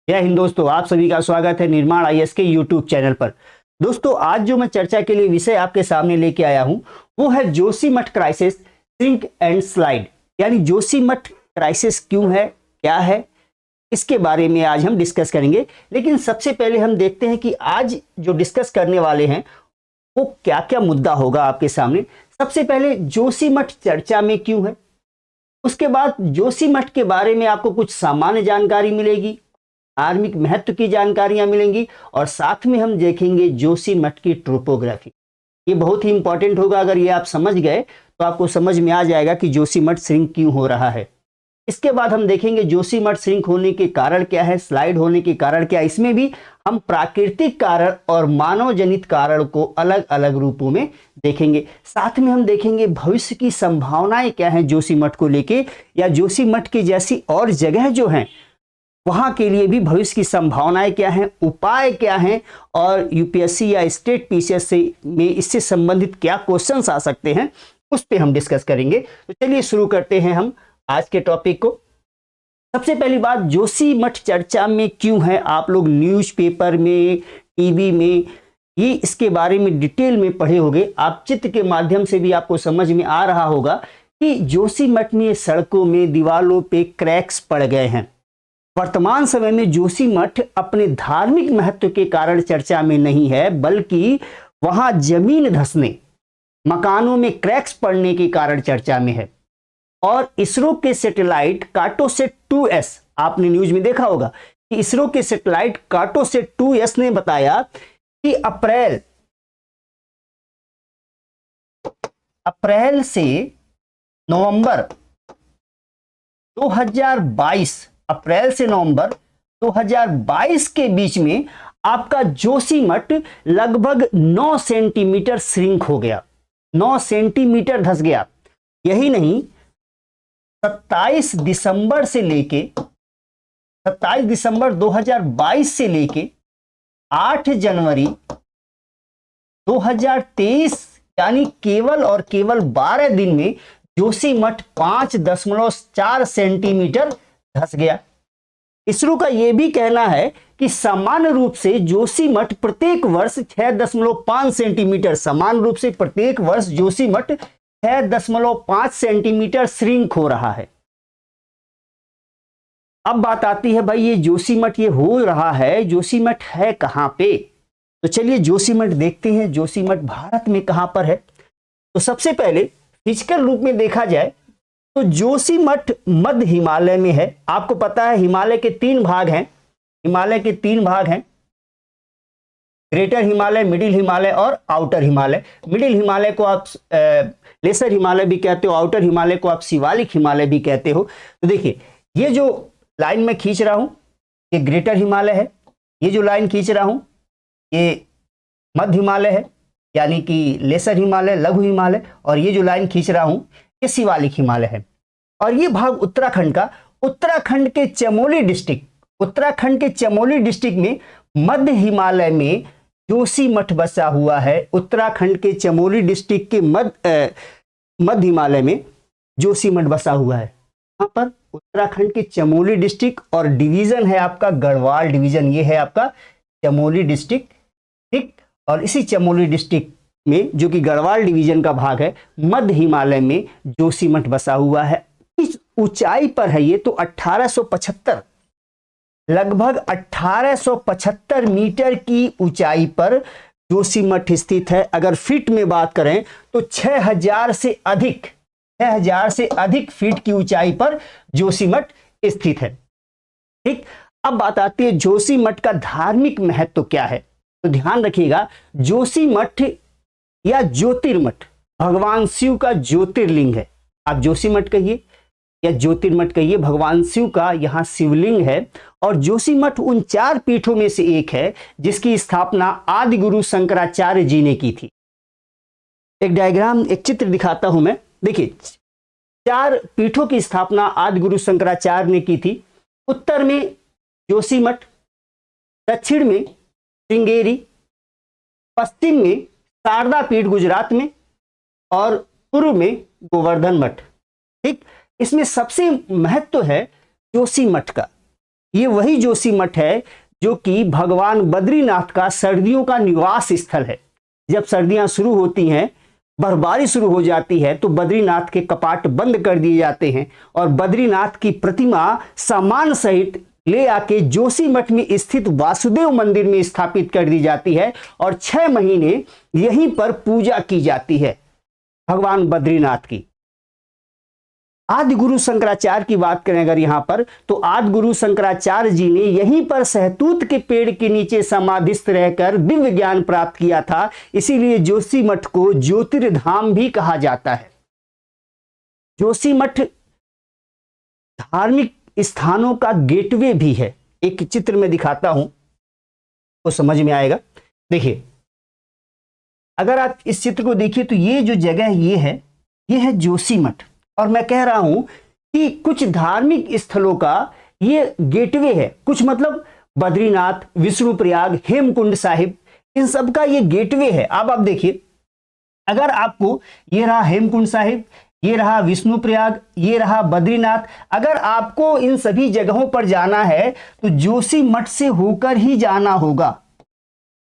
जय हिंद दोस्तों, आप सभी का स्वागत है निर्माण आईएएस के यूट्यूब चैनल पर। दोस्तों, आज जो मैं चर्चा के लिए विषय आपके सामने लेके आया हूं वो है Joshimath crisis sink and slide. यानी जोशीमठ क्राइसिस क्यों है, क्या है, इसके बारे में आज हम डिस्कस करेंगे। लेकिन सबसे पहले हम देखते हैं कि आज जो डिस्कस करने वाले हैं वो क्या क्या मुद्दा होगा आपके सामने। सबसे पहले जोशीमठ चर्चा में क्यों है, उसके बाद जोशीमठ के बारे में आपको कुछ सामान्य जानकारी मिलेगी, धार्मिक महत्व की जानकारियां मिलेंगी और साथ में हम देखेंगे जोशीमठ की ट्रोपोग्राफी। ये बहुत ही इंपॉर्टेंट होगा। अगर ये आप समझ गए तो आपको समझ में आ जाएगा कि जोशीमठ श्रिंक क्यों हो रहा है। इसके बाद हम देखेंगे जोशीमठ श्रिंक होने के कारण क्या है, स्लाइड होने के कारण क्या है। इसमें भी हम प्राकृतिक कारण और मानव जनित कारण को अलग अलग रूपों में देखेंगे। साथ में हम देखेंगे भविष्य की संभावनाएं क्या हैं जोशीमठ को लेके, या जोशीमठ की जैसी और जगह जो हैं वहां के लिए भी भविष्य की संभावनाएं क्या हैं, उपाय क्या हैं, और यूपीएससी या स्टेट पीसीएस से में इससे संबंधित क्या क्वेश्चंस आ सकते हैं उस पे हम डिस्कस करेंगे। तो चलिए शुरू करते हैं हम आज के टॉपिक को। सबसे पहली बात, जोशीमठ चर्चा में क्यों है। आप लोग न्यूज़पेपर में, टीवी में ये इसके बारे में डिटेल में पढ़े होंगे। आप चित्र के माध्यम से भी आपको समझ में आ रहा होगा कि जोशीमठ में सड़कों में दीवारों पे क्रैक्स पड़ गए हैं। वर्तमान समय में जोशीमठ अपने धार्मिक महत्व के कारण चर्चा में नहीं है, बल्कि वहां जमीन धंसने, मकानों में क्रैक्स पड़ने के कारण चर्चा में है। और इसरो के सैटेलाइट कार्टोसैट 2S, आपने न्यूज में देखा होगा कि इसरो के सैटेलाइट कार्टोसैट 2S ने बताया कि अप्रैल से नवंबर 2022 के बीच में आपका जोशीमठ लगभग 9 सेंटीमीटर श्रिंक हो गया, 9 सेंटीमीटर धंस गया। यही नहीं, 27 दिसंबर 2022 से लेके 8 जनवरी 2023 यानी केवल और केवल 12 दिन में जोशीमठ 5.4 सेंटीमीटर धंस गया। इसरो का यह भी कहना है कि सामान्य रूप से जोशीमठ प्रत्येक वर्ष 6.5 सेंटीमीटर, समान रूप से प्रत्येक वर्ष जोशीमठ 6.5 सेंटीमीटर श्रिंक हो रहा है। अब बात आती है भाई, ये जोशीमठ ये हो रहा है, जोशीमठ है कहां पे। तो चलिए जोशीमठ देखते हैं जोशीमठ भारत में कहां पर है। तो सबसे पहले फिजिकल रूप में देखा जाए तो जोशीमठ मध्य हिमालय में है। आपको पता है हिमालय के 3 भाग हैं, ग्रेटर हिमालय, मिडिल हिमालय और आउटर हिमालय। मिडिल हिमालय को आप लेसर हिमालय भी कहते हो, आउटर हिमालय को आप शिवालिक हिमालय भी कहते हो। तो देखिए, ये जो लाइन मैं खींच रहा हूं ये ग्रेटर हिमालय है, ये जो लाइन खींच रहा हूं ये मध्य हिमालय है यानी कि लेसर हिमालय, लघु हिमालय, और ये जो लाइन खींच रहा हूं ये शिवालिक हिमालय है। और ये भाग उत्तराखंड का, उत्तराखंड के चमोली डिस्ट्रिक्ट में मध्य हिमालय में जोशीमठ बसा हुआ है। उत्तराखंड के चमोली डिस्ट्रिक्ट के मध्य हिमालय में जोशीमठ बसा हुआ है। यहाँ पर उत्तराखंड के चमोली डिस्ट्रिक्ट और डिवीजन है आपका गढ़वाल डिवीजन, ये है आपका चमोली डिस्ट्रिक्ट, ठीक। और इसी चमोली डिस्ट्रिक्ट में, जो कि गढ़वाल डिवीजन का भाग है, मध्य हिमालय में जोशीमठ बसा हुआ है। इस ऊंचाई पर है ये, तो 1875, लगभग 1875 मीटर की ऊंचाई पर जोशीमठ स्थित है। अगर फीट में बात करें तो 6000 से अधिक फीट की ऊंचाई पर जोशीमठ स्थित है, ठीक। अब बात आती है जोशीमठ का धार्मिक महत्व क्या है। तो ध्यान रखिएगा, जोशीमठ या ज्योतिर्मठ भगवान शिव का ज्योतिर्लिंग है। आप जोशीमठ कहिए या ज्योतिर्मठ कहिए, भगवान शिव का यहाँ शिवलिंग है। और जोशीमठ उन 4 पीठों में से एक है जिसकी स्थापना आदि गुरु शंकराचार्य जी ने की थी। एक डायग्राम, एक चित्र दिखाता हूं मैं। देखिए, 4 पीठों की स्थापना आदि गुरु शंकराचार्य ने की थी। उत्तर में जोशीमठ, दक्षिण में श्रृंगेरी, पश्चिम में शारदा पीठ गुजरात में, और पूर्व में गोवर्धन मठ, ठीक। इसमें सबसे महत्व है जोशीमठ का ये वही जोशीमठ है जो कि भगवान बद्रीनाथ का सर्दियों का निवास स्थल है। जब सर्दियां शुरू होती हैं, बर्फबारी शुरू हो जाती है, तो बद्रीनाथ के कपाट बंद कर दिए जाते हैं और बद्रीनाथ की प्रतिमा सामान सहित ले आके जोशीमठ में स्थित वासुदेव मंदिर में स्थापित कर दी जाती है और 6 महीने यहीं पर पूजा की जाती है भगवान बद्रीनाथ की। आदि गुरु शंकराचार्य की बात करें अगर यहां पर, तो आदि गुरु शंकराचार्य जी ने यहीं पर सहतूत के पेड़ के नीचे समाधिस्थ रहकर दिव्य ज्ञान प्राप्त किया था। इसीलिए जोशीमठ को ज्योतिर्धाम भी कहा जाता है। जोशीमठ धार्मिक स्थानों का गेटवे भी है। एक चित्र में दिखाता हूं तो समझ में आएगा। देखिए, अगर आप इस चित्र को देखिए तो ये जो जगह ये है जोशीमठ। और मैं कह रहा हूं कि कुछ धार्मिक स्थलों का ये गेटवे है। कुछ मतलब बद्रीनाथ, विष्णुप्रयाग, हेमकुंड साहिब, इन सब का ये गेटवे है। अब आप देखिए, अगर आपको ये रहा हेमकुंड साहिब, ये रहा विष्णुप्रयाग, ये रहा बद्रीनाथ, अगर आपको इन सभी जगहों पर जाना है तो जोशीमठ से होकर ही जाना होगा।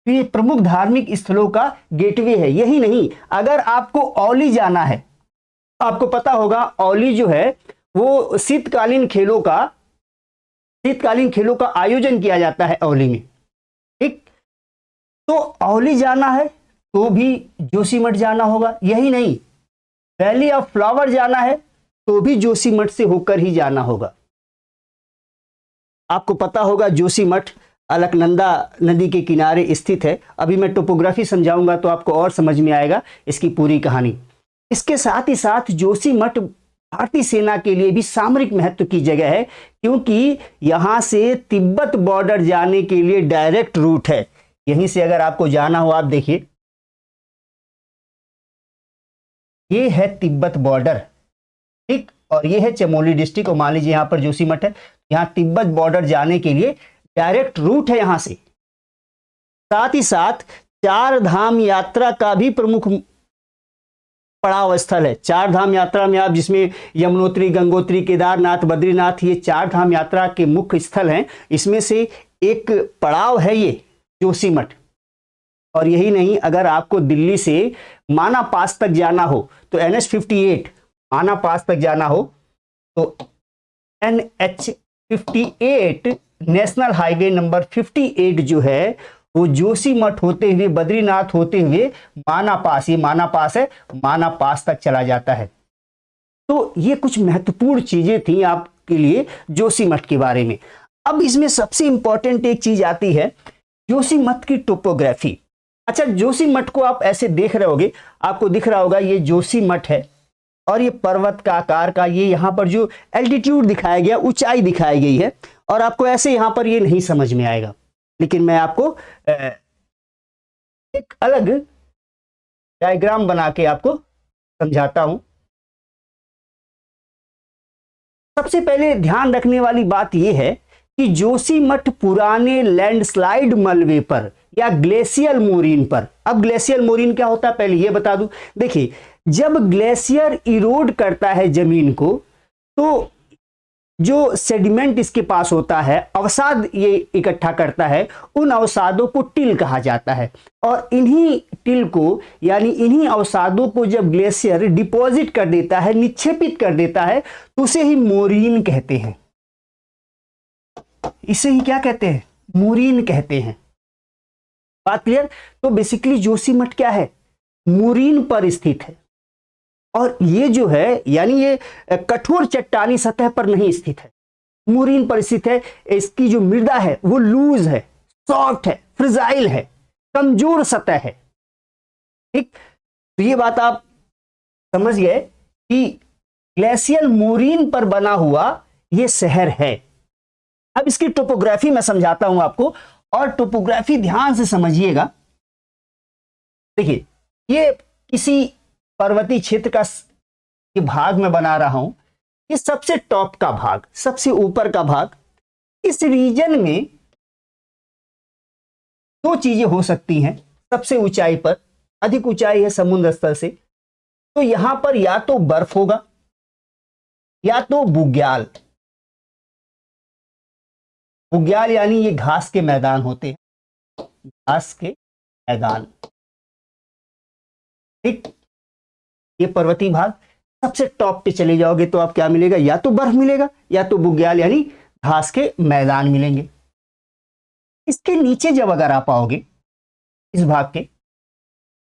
तो ये प्रमुख धार्मिक स्थलों का गेटवे है। यही नहीं, अगर आपको औली जाना है, आपको पता होगा औली जो है वो शीतकालीन खेलों का आयोजन किया जाता है औली में, ठीक। तो औली जाना है तो भी जोशीमठ जाना होगा। यही नहीं, वैली ऑफ फ्लावर जाना है तो भी जोशीमठ से होकर ही जाना होगा। आपको पता होगा जोशीमठ अलकनंदा नदी के किनारे स्थित है। अभी मैं टोपोग्राफी समझाऊंगा तो आपको और समझ में आएगा इसकी पूरी कहानी। इसके साथ ही साथ जोशीमठ भारतीय सेना के लिए भी सामरिक महत्व की जगह है, क्योंकि यहां से तिब्बत बॉर्डर जाने के लिए डायरेक्ट रूट है। यहीं से अगर आपको जाना हो, आप देखिए, ये है तिब्बत बॉर्डर, ठीक, और ये है चमोली डिस्ट्रिक्ट। और मान लीजिए यहां पर जोशीमठ है, यहां तिब्बत बॉर्डर जाने के लिए डायरेक्ट रूट है यहां से। साथ ही साथ 4 धाम यात्रा का भी प्रमुख पड़ाव स्थल है। 4 धाम यात्रा में आप जिसमें यमुनोत्री, गंगोत्री, केदारनाथ, बद्रीनाथ, ये 4 धाम यात्रा के मुख्य स्थल हैं। इसमें से एक पड़ाव है ये जोशीमठ। और यही नहीं, अगर आपको दिल्ली से माना पास तक जाना हो तो NH58 माना पास तक जाना हो तो NH58 नेशनल हाईवे नंबर 58 जो है वो जोशीमठ होते हुए, बद्रीनाथ होते हुए माना पास, ये माना पास है, माना पास तक चला जाता है। तो ये कुछ महत्वपूर्ण चीजें थी आपके लिए जोशीमठ के बारे में। अब इसमें सबसे इंपॉर्टेंट एक चीज आती है, जोशीमठ की टोपोग्राफी। अच्छा, जोशीमठ को आप ऐसे देख रहे होगे, आपको दिख रहा होगा ये जोशीमठ है और ये पर्वत का आकार का, ये यहाँ पर जो एल्टीट्यूड दिखाया गया, ऊंचाई दिखाई गई है, और आपको ऐसे यहाँ पर ये नहीं समझ में आएगा। लेकिन मैं आपको एक अलग डायग्राम बना के आपको समझाता हूं। सबसे पहले ध्यान रखने वाली बात यह है कि जोशीमठ पुराने लैंडस्लाइड मलबे पर या ग्लेशियल मोरीन पर। अब ग्लेशियल मोरीन क्या होता है पहले ये बता दूं। देखिए, जब ग्लेशियर इरोड करता है जमीन को, तो जो सेडिमेंट इसके पास होता है, अवसाद ये इकट्ठा करता है, उन अवसादों को टिल कहा जाता है। और इन्हीं टिल को, यानी इन्हीं अवसादों को जब ग्लेशियर डिपॉजिट कर देता है, निक्षेपित कर देता है, तो उसे ही मोरीन कहते हैं। इसे ही क्या कहते हैं? मोरीन कहते हैं। बात क्लियर? तो बेसिकली जोशीमठ क्या है? मोरीन पर स्थित है। और ये जो है, यानी ये कठोर चट्टानी सतह पर नहीं स्थित है, मोरीन पर स्थित है। इसकी जो मृदा है वो लूज है, सॉफ्ट है, फ्रिजाइल है, कमजोर सतह है, ठीक। तो ये बात आप समझ गए कि ग्लेशियल मोरीन पर बना हुआ ये शहर है। अब इसकी टोपोग्राफी मैं समझाता हूं आपको, और टोपोग्राफी ध्यान से समझिएगा। देखिए, ये किसी पर्वतीय क्षेत्र का ये भाग में बना रहा हूं। ये सबसे टॉप का भाग, सबसे ऊपर का भाग। इस रीजन में 2 चीजें हो सकती हैं। सबसे ऊंचाई पर, अधिक ऊंचाई है समुद्र स्तर से, तो यहां पर या तो बर्फ होगा या तो बुग्याल। बुग्याल यानी ये घास के मैदान होते हैं, घास के मैदान। ठीक, ये पर्वतीय भाग। सबसे टॉप पे चले जाओगे तो आप क्या मिलेगा, या तो बर्फ मिलेगा या तो बुग्याल यानी घास के मैदान मिलेंगे। इसके नीचे जब अगर आप आओगे इस भाग के,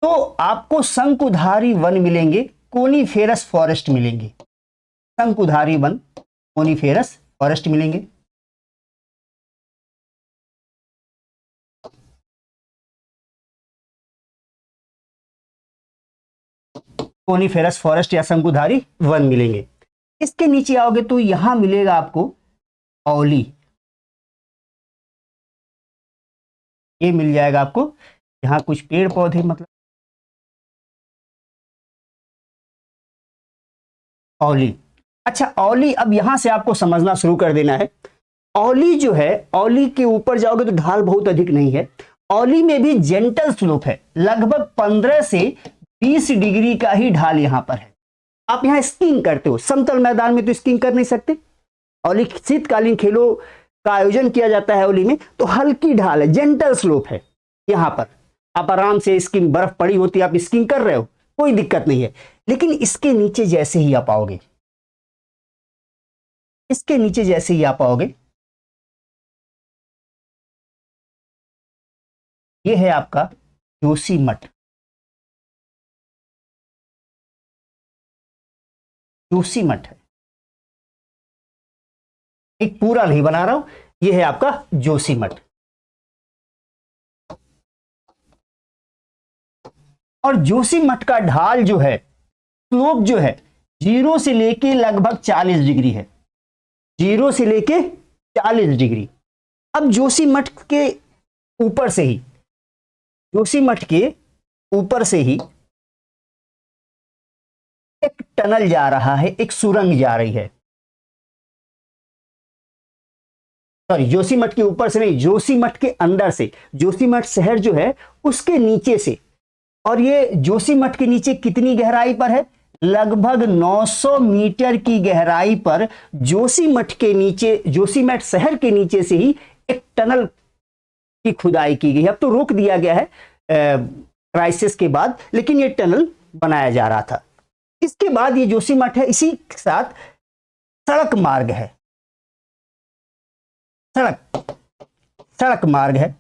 तो आपको शंकुधारी वन मिलेंगे, कोनीफेरस फॉरेस्ट मिलेंगे, शंकुधारी वन, कोनीफेरस फॉरेस्ट मिलेंगे। कोनीफेरस फॉरेस्ट या शंकुधारी वन मिलेंगे। इसके नीचे आओगे तो यहां मिलेगा आपको औली, ये मिल जाएगा आपको। यहां कुछ पेड़ पौधे, मतलब औली। अच्छा, औली अब यहां से आपको समझना शुरू कर देना है। औली जो है, औली के ऊपर जाओगे तो ढाल बहुत अधिक नहीं है। औली में भी जेंटल स्लोप है, लगभग 15 से 20 डिग्री का ही ढाल यहां पर है। आप यहां स्कीइंग करते हो, समतल मैदान में तो स्कीइंग कर नहीं सकते। औली शीतकालीन खेलों का आयोजन किया जाता है औली में, तो हल्की ढाल है, जेंटल स्लोप है। यहां पर आप आराम से स्कीइंग, बर्फ पड़ी होती है, आप स्कीइंग कर रहे हो, कोई दिक्कत नहीं है। लेकिन इसके नीचे जैसे ही आप आओगे, इसके नीचे जैसे ही आप आओगे, ये है आपका जोशीमठ। जोशीमठ है, एक पूरा नहीं बना रहा हूं, ये है आपका जोशीमठ। और जोशीमठ का ढाल जो है, स्लोप जो है, 0 से लेके लगभग 40 डिग्री है, 0 से लेके 40 डिग्री। अब जोशीमठ के ऊपर से ही, जोशीमठ के ऊपर से ही एक टनल जा रहा है, एक सुरंग जा रही है। सॉरी, जोशीमठ के ऊपर से नहीं, जोशीमठ के अंदर से। जोशीमठ शहर जो है उसके नीचे से। और ये जोशीमठ के नीचे कितनी गहराई पर है, लगभग 900 मीटर की गहराई पर जोशीमठ के नीचे, जोशीमठ शहर के नीचे से ही एक टनल की खुदाई की गई है। अब तो रोक दिया गया है क्राइसिस के बाद, लेकिन ये टनल बनाया जा रहा था। इसके बाद ये जोशीमठ है, इसी के साथ सड़क मार्ग है, सड़क मार्ग है।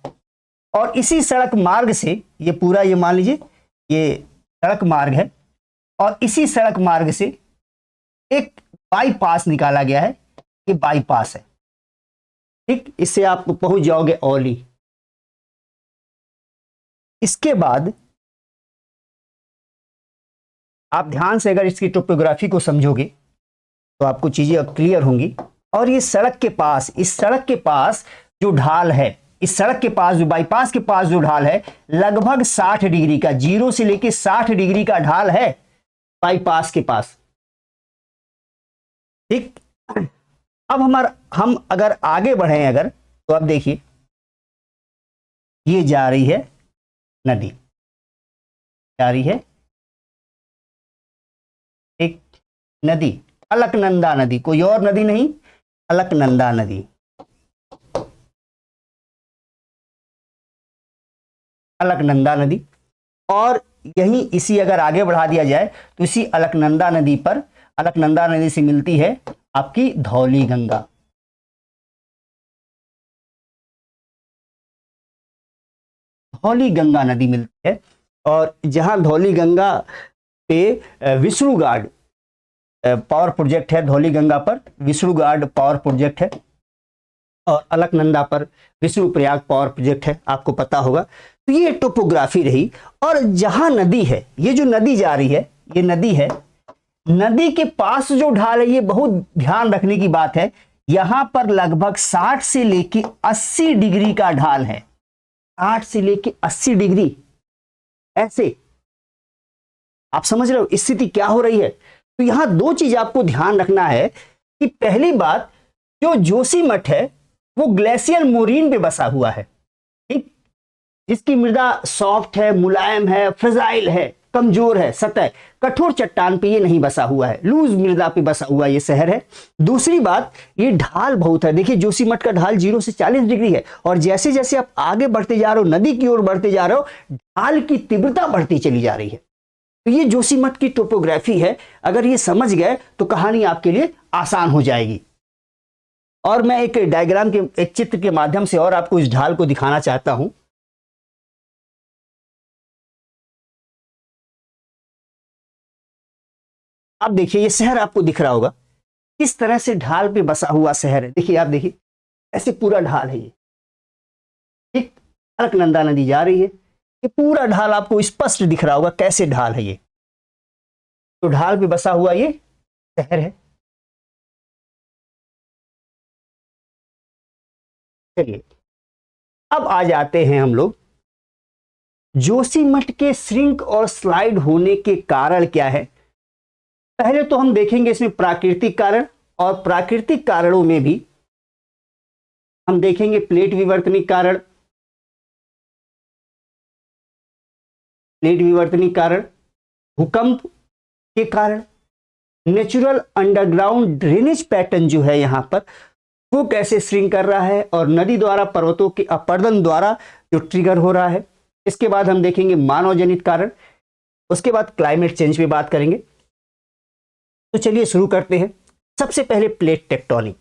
और इसी सड़क मार्ग से ये पूरा, ये मान लीजिए ये सड़क मार्ग है, और इसी सड़क मार्ग से एक बाईपास निकाला गया है, ये बाईपास है। ठीक, इससे आप पहुंच जाओगे औली। इसके बाद आप ध्यान से अगर इसकी टोपोग्राफी को समझोगे तो आपको चीजें क्लियर होंगी। और ये सड़क के पास, इस सड़क के पास जो ढाल है, इस सड़क के पास, जो बाईपास के पास जो ढाल है, लगभग 60 डिग्री का, 0 से लेके 60 डिग्री का ढाल है बाईपास के पास। ठीक, अब हम अगर आगे बढ़े अगर, तो अब देखिए ये जा रही है नदी, जा रही है एक नदी, अलकनंदा नदी, कोई और नदी नहीं, अलकनंदा नदी। अलकनंदा नदी। और यहीं इसी अगर आगे बढ़ा दिया जाए तो इसी अलकनंदा नदी पर, अलकनंदा नदी से मिलती है आपकी धौली गंगा। धौली गंगा नदी मिलती है। और जहां धौली गंगा पे विष्णुगाड पावर प्रोजेक्ट है, धौली गंगा पर विष्णुगाड पावर प्रोजेक्ट है, और अलकनंदा पर विष्णुप्रयाग पावर प्रोजेक्ट है, आपको पता होगा। तो ये टोपोग्राफी रही। और जहां नदी है, ये जो नदी जा रही है, ये नदी है, नदी के पास जो ढाल है, ये बहुत ध्यान रखने की बात है, यहां पर लगभग 60 से लेके 80 डिग्री का ढाल है, 60 से लेके 80 डिग्री। ऐसे आप समझ रहे हो स्थिति क्या हो रही है। तो यहां दो चीज आपको ध्यान रखना है कि पहली बात, जो जोशीमठ है वो ग्लेशियल मोरीन पे बसा हुआ है, ठीक, जिसकी मृदा सॉफ्ट है, मुलायम है, फ्रेजाइल है, कमजोर है सतह, कठोर चट्टान पे ये नहीं बसा हुआ है, लूज मृदा पे बसा हुआ ये शहर है। दूसरी बात, ये ढाल बहुत है। देखिए जोशीमठ का ढाल 0 से 40 डिग्री है, और जैसे जैसे आप आगे बढ़ते जा रहे हो, नदी की ओर बढ़ते जा रहे हो, ढाल की तीव्रता बढ़ती चली जा रही है। तो ये जोशीमठ की टोपोग्राफी है। अगर ये समझ गए तो कहानी आपके लिए आसान हो जाएगी। और मैं एक डायग्राम के, एक चित्र के माध्यम से और आपको इस ढाल को दिखाना चाहता हूं। आप देखिए, ये शहर आपको दिख रहा होगा, किस तरह से ढाल पे बसा हुआ शहर है। देखिए, आप देखिए, ऐसे पूरा ढाल है ये, ठीक, अलकनंदा नदी जा रही है, ये पूरा ढाल आपको स्पष्ट दिख रहा होगा कैसे ढाल है ये। तो ढाल पे बसा हुआ ये शहर है। चलिए, अब आ जाते हैं हम लोग जोशीमठ के श्रिंक और स्लाइड होने के कारण क्या है। पहले तो हम देखेंगे इसमें प्राकृतिक कारण, और प्राकृतिक कारणों में भी हम देखेंगे प्लेट विवर्तनिक कारण, प्लेट विवर्तनिक कारण, भूकंप के कारण, नेचुरल अंडरग्राउंड ड्रेनेज पैटर्न जो है यहां पर वो कैसे श्रिंक कर रहा है, और नदी द्वारा पर्वतों के अपर्दन द्वारा जो ट्रिगर हो रहा है। इसके बाद हम देखेंगे मानव जनित कारण, उसके बाद क्लाइमेट चेंज पे बात करेंगे। तो चलिए शुरू करते हैं। सबसे पहले प्लेट टेक्टोनिक।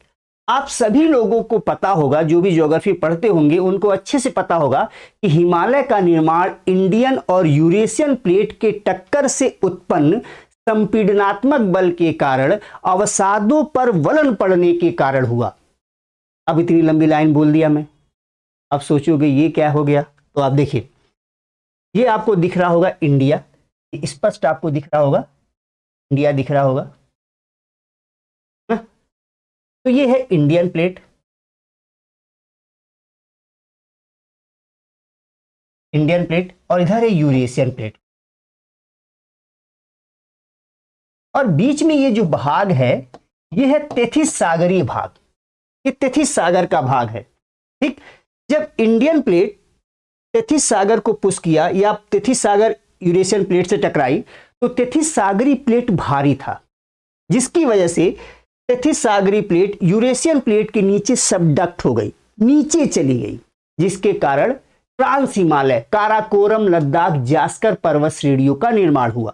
आप सभी लोगों को पता होगा, जो भी ज्योग्राफी पढ़ते होंगे उनको अच्छे से पता होगा कि हिमालय का निर्माण इंडियन और यूरेशियन प्लेट के टक्कर से उत्पन्न संपीडनात्मक बल के कारण अवसादों पर वलन पड़ने के कारण हुआ। अब इतनी लंबी लाइन बोल दिया मैं, अब सोचोगे ये क्या हो गया। तो आप देखिए, ये आपको दिख रहा होगा इंडिया, स्पष्ट आपको दिख रहा होगा, इंडिया दिख रहा होगा ना? तो ये है इंडियन प्लेट, इंडियन प्लेट, और इधर है यूरेशियन प्लेट, और बीच में ये जो भाग है ये है तेथिस सागरीय भाग, ये तेथिस सागर का भाग है। ठीक, जब इंडियन प्लेट तेथिस सागर को पुश किया, या तेथिस सागर यूरेशियन प्लेट से टकराई, तो तेथिस सागरी प्लेट भारी था, जिसकी वजह से तेथिस सागरी प्लेट यूरेशियन प्लेट के नीचे सबडक्ट हो गई, नीचे चली गई, जिसके कारण ट्रांस हिमालय, काराकोरम, लद्दाख, जास्कर पर्वत श्रेणियों का निर्माण हुआ।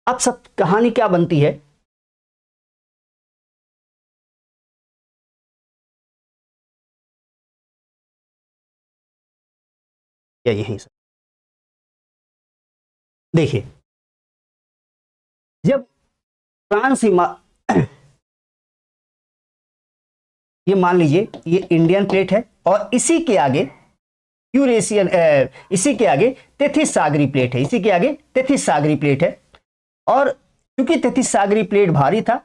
अब सब कहानी क्या बनती है, या यही सब देखिए, जब ट्रांस ये मान लीजिए ये इंडियन प्लेट है, और इसी के आगे यूरेशियन, इसी के आगे तेथिस सागरी प्लेट है, इसी के आगे तेथिस सागरी प्लेट है, और क्योंकि तेथिस सागरी प्लेट भारी था,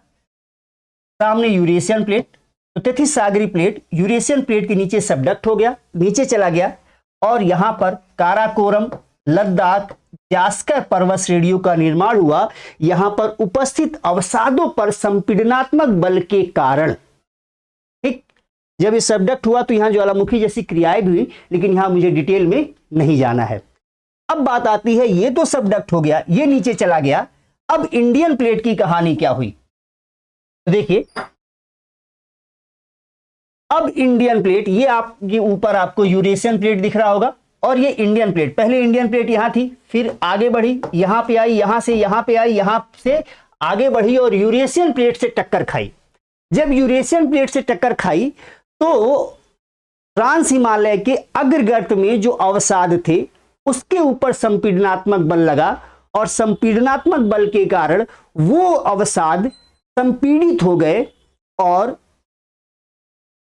सामने यूरेशियन प्लेट, तो तेथिस सागरी प्लेट यूरेशियन प्लेट के नीचे सबडक्ट हो गया, नीचे चला गया, और यहां पर काराकोरम, लद्दाख, जास्कर पर्वत श्रेणियों का निर्माण हुआ। यहां पर उपस्थित अवसादों पर संपीडनात्मक बल के कारण, ठीक, जब ये सबडक्ट हुआ तो यहां ज्वालामुखी जैसी क्रियाएं भी हुई, लेकिन यहां मुझे डिटेल में नहीं जाना है। अब बात आती है, ये तो सबडक्ट हो गया, ये नीचे चला गया, अब इंडियन प्लेट की कहानी क्या हुई। तो देखिए, अब इंडियन प्लेट, ये आपके ऊपर आपको यूरेशियन प्लेट दिख रहा होगा, और ये इंडियन प्लेट, पहले इंडियन प्लेट यहां थी, फिर आगे बढ़ी, यहां पे आई, यहां से यहां पे आई, यहां से आगे बढ़ी, और यूरेशियन प्लेट से टक्कर खाई। जब यूरेशियन प्लेट से टक्कर खाई तो ट्रांस हिमालय के अग्रगर्त में जो अवसाद थे उसके ऊपर संपीडनात्मक बल लगा, और संपीडनात्मक बल के कारण वो अवसाद संपीड़ित हो गए, और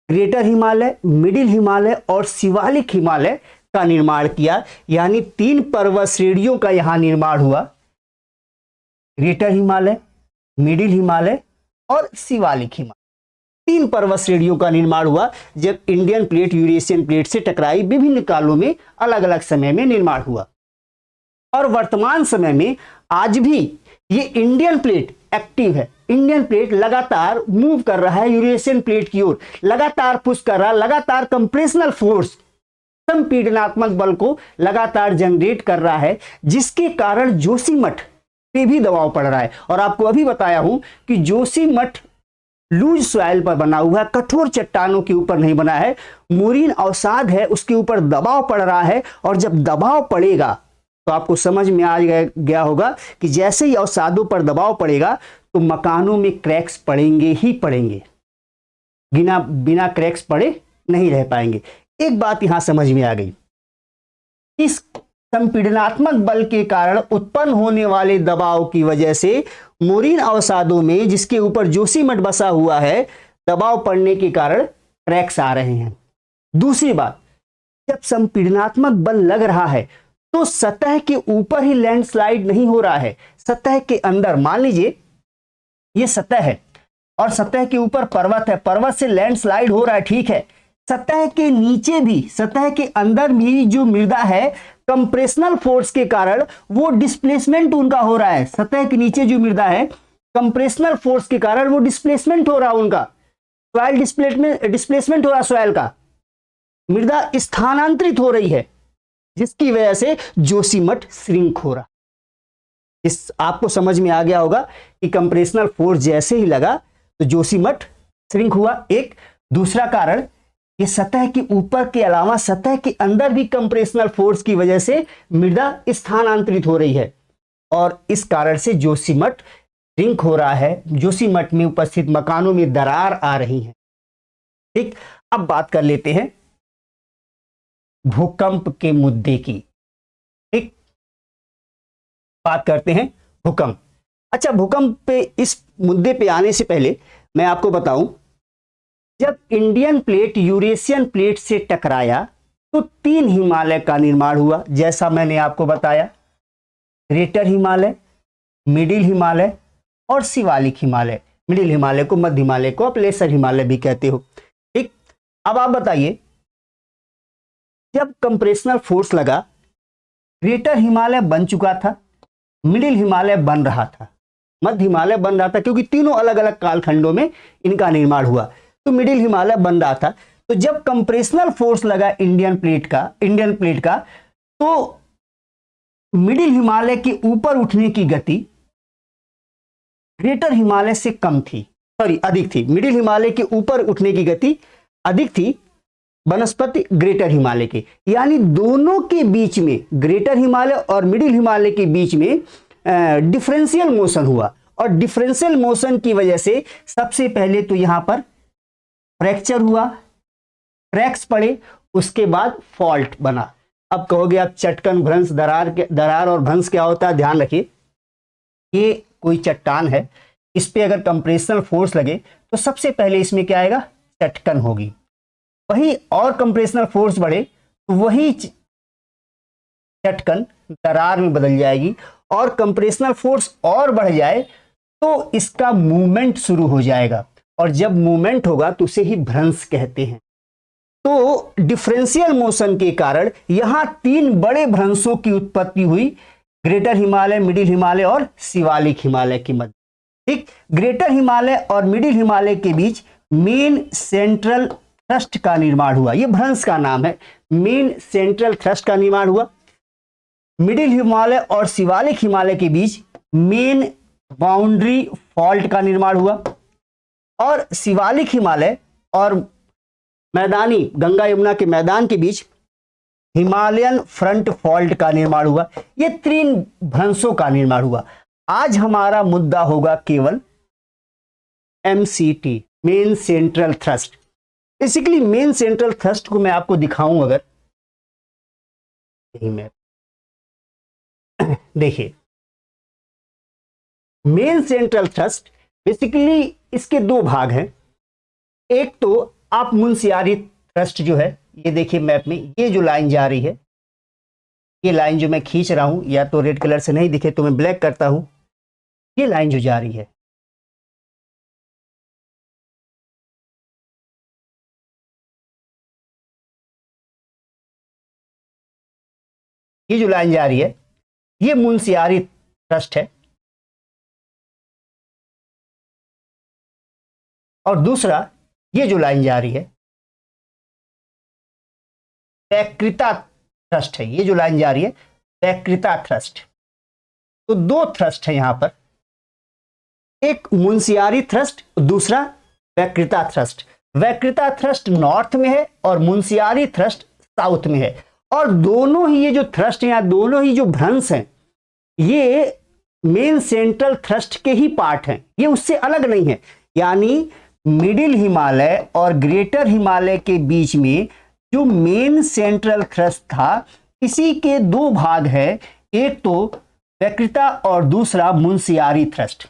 ग्रेटर हिमालय, मिडिल हिमालय और शिवालिक हिमालय का निर्माण किया। यानी 3 पर्वत श्रेणियों का यहां निर्माण हुआ, ग्रेटर हिमालय, मिडिल हिमालय और शिवालिक हिमालय, 3 पर्वत श्रेणियों का निर्माण हुआ जब इंडियन प्लेट यूरेशियन प्लेट से टकराई। विभिन्न कालों में अलग अलग समय में निर्माण हुआ, और वर्तमान समय में आज भी ये इंडियन प्लेट एक्टिव है। इंडियन प्लेट लगातार मूव कर रहा है यूरेशियन प्लेट की ओर, लगातार पुश कर रहा है, लगातार कंप्रेशनल फोर्स संपीड़नात्मक बल को लगातार जनरेट कर रहा है, जिसके कारण जोशीमठ पे भी दबाव पड़ रहा है। और आपको अभी बताया हूं कि जोशीमठ लूज सॉइल पर बना हुआ है, कठोर चट्टानों के ऊपर नहीं बना है। मोरीन अवसाद है, उसके ऊपर दबाव पड़ रहा है, और जब दबाव पड़ेगा तो आपको समझ में आ गया होगा कि जैसे ही अवसादों पर दबाव पड़ेगा तो मकानों में क्रैक्स पड़ेंगे ही पड़ेंगे, बिना क्रैक्स पड़े नहीं रह पाएंगे। एक बात यहां समझ में आ गई, इस संपीड़नात्मक बल के कारण उत्पन्न होने वाले दबाव की वजह से मोरीन अवसादों में, जिसके ऊपर जोशीमठ बसा हुआ है, दबाव पड़ने के कारण क्रैक्स आ रहे हैं। दूसरी बात, जब संपीड़नात्मक बल लग रहा है तो सतह के ऊपर ही लैंडस्लाइड नहीं हो रहा है, सतह के अंदर, मान लीजिए ये सतह है और सतह के ऊपर पर्वत है, पर्वत से लैंडस्लाइड हो रहा है, ठीक है। सतह के नीचे भी, सतह के अंदर भी जो मृदा है, कंप्रेशनल फोर्स के कारण वो डिस्प्लेसमेंट उनका हो रहा है। सतह के नीचे जो मृदा है, कंप्रेशनल फोर्स के कारण वो डिस्प्लेसमेंट हो रहा है, उनका सॉइल डिस्प्लेसमेंट हो रहा है, सॉइल का, मृदा स्थानांतरित हो रही है, जिसकी वजह से जोशीमठ श्रिंक हो रहा। इस आपको समझ में आ गया होगा कि कंप्रेशनल फोर्स जैसे ही लगा तो जोशीमठ श्रिंक हुआ। एक दूसरा कारण, ये सतह के ऊपर के अलावा सतह के अंदर भी कंप्रेशनल फोर्स की वजह से मृदा स्थानांतरित हो रही है, और इस कारण से जोशीमठ श्रिंक हो रहा है, जोशीमठ में उपस्थित मकानों में दरार आ रही है। ठीक, अब बात कर लेते हैं भूकंप के मुद्दे की। ठीक, बात करते हैं भूकंप। अच्छा, भूकंप पे, इस मुद्दे पे आने से पहले मैं आपको बताऊं, जब इंडियन प्लेट यूरेशियन प्लेट से टकराया तो 3 हिमालय का निर्माण हुआ, जैसा मैंने आपको बताया, ग्रेटर हिमालय, मिडिल हिमालय और शिवालिक हिमालय। मिडिल हिमालय को, मध्य हिमालय को आप लेसर हिमालय भी कहते हो। ठीक, अब आप बताइए, जब कंप्रेशनल फोर्स लगा, ग्रेटर हिमालय बन चुका था, मिडिल हिमालय बन रहा था, मध्य हिमालय बन रहा था, क्योंकि तीनों अलग अलग कालखंडों में इनका निर्माण हुआ, तो मिडिल हिमालय बन रहा था। तो जब कंप्रेशनल फोर्स लगा इंडियन प्लेट का, तो मिडिल हिमालय के ऊपर उठने की गति ग्रेटर हिमालय से कम थी, सॉरी अधिक थी। मिडिल हिमालय के ऊपर उठने की गति अधिक थी बनस्पति ग्रेटर हिमालय के, यानी दोनों के बीच में, ग्रेटर हिमालय और मिडिल हिमालय के बीच में डिफरेंशियल मोशन हुआ, और डिफरेंशियल मोशन की वजह से सबसे पहले तो यहां पर फ्रैक्चर हुआ, क्रैक्स पड़े, उसके बाद फॉल्ट बना। अब कहोगे आप चटकन, भ्रंश, दरार और भ्रंश क्या होता है? ध्यान रखिए, ये कोई चट्टान है, इस पे अगर कंप्रेशनल फोर्स लगे तो सबसे पहले इसमें क्या आएगा? चटकन होगी। वही और कंप्रेशनल फोर्स बढ़े तो वही चटकन दरार में बदल जाएगी, और कंप्रेशनल फोर्स और बढ़ जाए तो इसका मूवमेंट शुरू हो जाएगा, और जब मूवमेंट होगा तो उसे ही भ्रंश कहते हैं। तो डिफरेंशियल मोशन के कारण यहां 3 बड़े भ्रंशों की उत्पत्ति हुई, ग्रेटर हिमालय, मिडिल हिमालय और शिवालिक हिमालय के मध्य। ठीक, ग्रेटर हिमालय और मिडिल हिमालय के बीच मेन सेंट्रल थ्रस्ट का निर्माण हुआ, यह भ्रंश का नाम है, मेन सेंट्रल थ्रस्ट का निर्माण हुआ। मिडिल हिमालय और शिवालिक हिमालय के बीच मेन बाउंड्री फॉल्ट का निर्माण हुआ, और शिवालिक हिमालय और मैदानी गंगा यमुना के मैदान के बीच हिमालयन फ्रंट फॉल्ट का निर्माण हुआ। ये 3 भ्रंशों का निर्माण हुआ। आज हमारा मुद्दा होगा केवल MCT, main central thrust. Basically main central thrust को मैं आपको दिखाऊं, अगर यही मैं देखिए, मेन सेंट्रल थ्रस्ट बेसिकली इसके 2 भाग हैं। एक तो आप मुंशियारी थ्रस्ट जो है, ये देखिए मैप में, ये जो लाइन जा रही है, ये लाइन जो मैं खींच रहा हूं, या तो रेड कलर से नहीं दिखे तो मैं ब्लैक करता हूं, ये लाइन जो जा रही है, ये जो लाइन जा रही है, ये मुंशियारी थ्रस्ट है। और दूसरा, ये जो लाइन जा रही है, वक्रता थ्रस्ट है, ये जो लाइन जा रही है वक्रता थ्रस्ट। तो दो थ्रस्ट है यहां पर, एक मुंशियारी थ्रस्ट, दूसरा वक्रता थ्रस्ट। वक्रता थ्रस्ट नॉर्थ में है और मुंशियारी थ्रस्ट साउथ में है, और दोनों ही ये जो थ्रस्ट हैं, दोनों ही जो भ्रंश हैं, ये मेन सेंट्रल थ्रस्ट के ही पार्ट हैं, ये उससे अलग नहीं है। यानी मिडिल हिमालय और ग्रेटर हिमालय के बीच में जो मेन सेंट्रल थ्रस्ट था, इसी के दो भाग है, एक तो वक्रता और दूसरा मुंशियारी थ्रस्ट।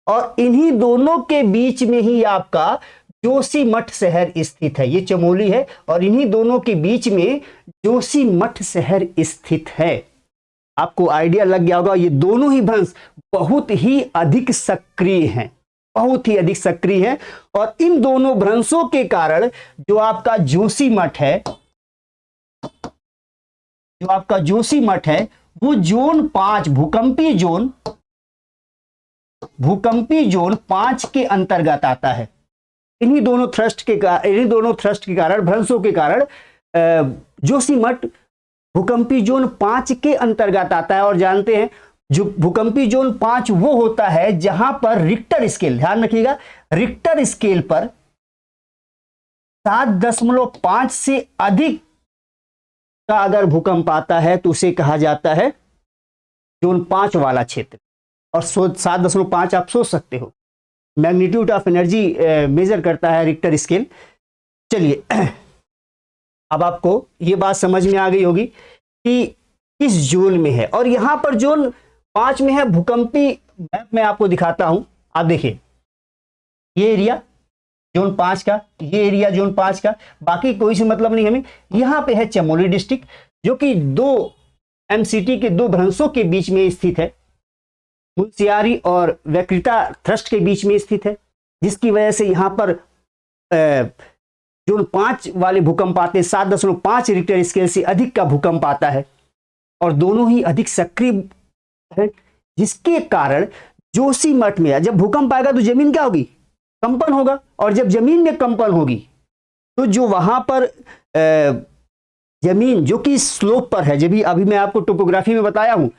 और इन्हीं दोनों के बीच में ही आपका जोशीमठ शहर स्थित है, ये चमोली है, और इन्हीं दोनों के बीच में जोशीमठ शहर स्थित है। आपको आइडिया लग गया होगा, ये दोनों ही भ्रंश बहुत ही अधिक सक्रिय हैं, बहुत ही अधिक सक्रिय है। और इन दोनों भ्रंशों के कारण जो आपका जोशीमठ है, जो आपका जोशीमठ है, वो जोन 5 भूकंपी जोन 5 के अंतर्गत आता है। इन्हीं दोनों थ्रस्ट के कारण, भ्रंशों के कारण जोशीमठ भूकंपी जोन 5 के अंतर्गत आता है। और जानते हैं जो भूकंपी जोन 5 वो होता है जहां पर रिक्टर स्केल, ध्यान रखिएगा, रिक्टर स्केल पर 7.5 से अधिक का अगर भूकंप आता है तो उसे कहा जाता है जोन 5 वाला क्षेत्र। और 7.5 आप सोच सकते हो मैग्नीट्यूड ऑफ एनर्जी मेजर करता है रिक्टर स्केल। चलिए अब आपको ये बात समझ में आ गई होगी कि किस जोन में है। और यहां पर जोन 5 में है भूकंपी, मैप में आपको दिखाता हूं, आप देखिए ये एरिया जोन 5 का, ये एरिया जोन 5 का, बाकी कोई से मतलब नहीं हमें। यहां पे है चमोली डिस्ट्रिक्ट, जो कि दो एमसीटी के दो भ्रंशों के बीच में स्थित है, मुंशियारी और वक्रता थ्रस्ट के बीच में स्थित है, जिसकी वजह से यहां पर जोन 5 वाले भूकंप आते हैं। 7.5 रिक्टर स्केल से अधिक का भूकंप आता है, और दोनों ही अधिक सक्रिय है, जिसके कारण जोशीमठ में जब भूकंप आएगा तो जमीन क्या होगी, कंपन होगा। और जब जमीन में कंपन होगी तो जो वहां पर जमीन जो कि स्लोप पर है, जब अभी मैं आपको टोपोग्राफी में बताया हूं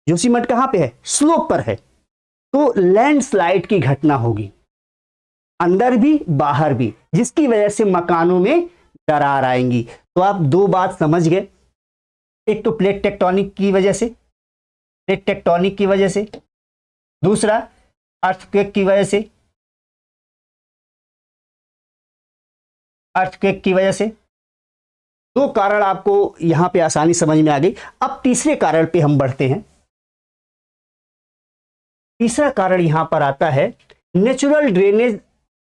जोशीमठ कहां पे है, स्लोप पर है, तो लैंडस्लाइड की घटना होगी, अंदर भी बाहर भी, जिसकी वजह से मकानों में दरार आएंगी। तो आप दो बात समझ गए, एक तो प्लेट टेक्टोनिक की वजह से, दूसरा अर्थक्वेक की वजह से, दो कारण आपको यहां पे आसानी समझ में आ गई। अब तीसरे कारण पे हम बढ़ते हैं। तीसरा कारण यहां पर आता है natural drainage,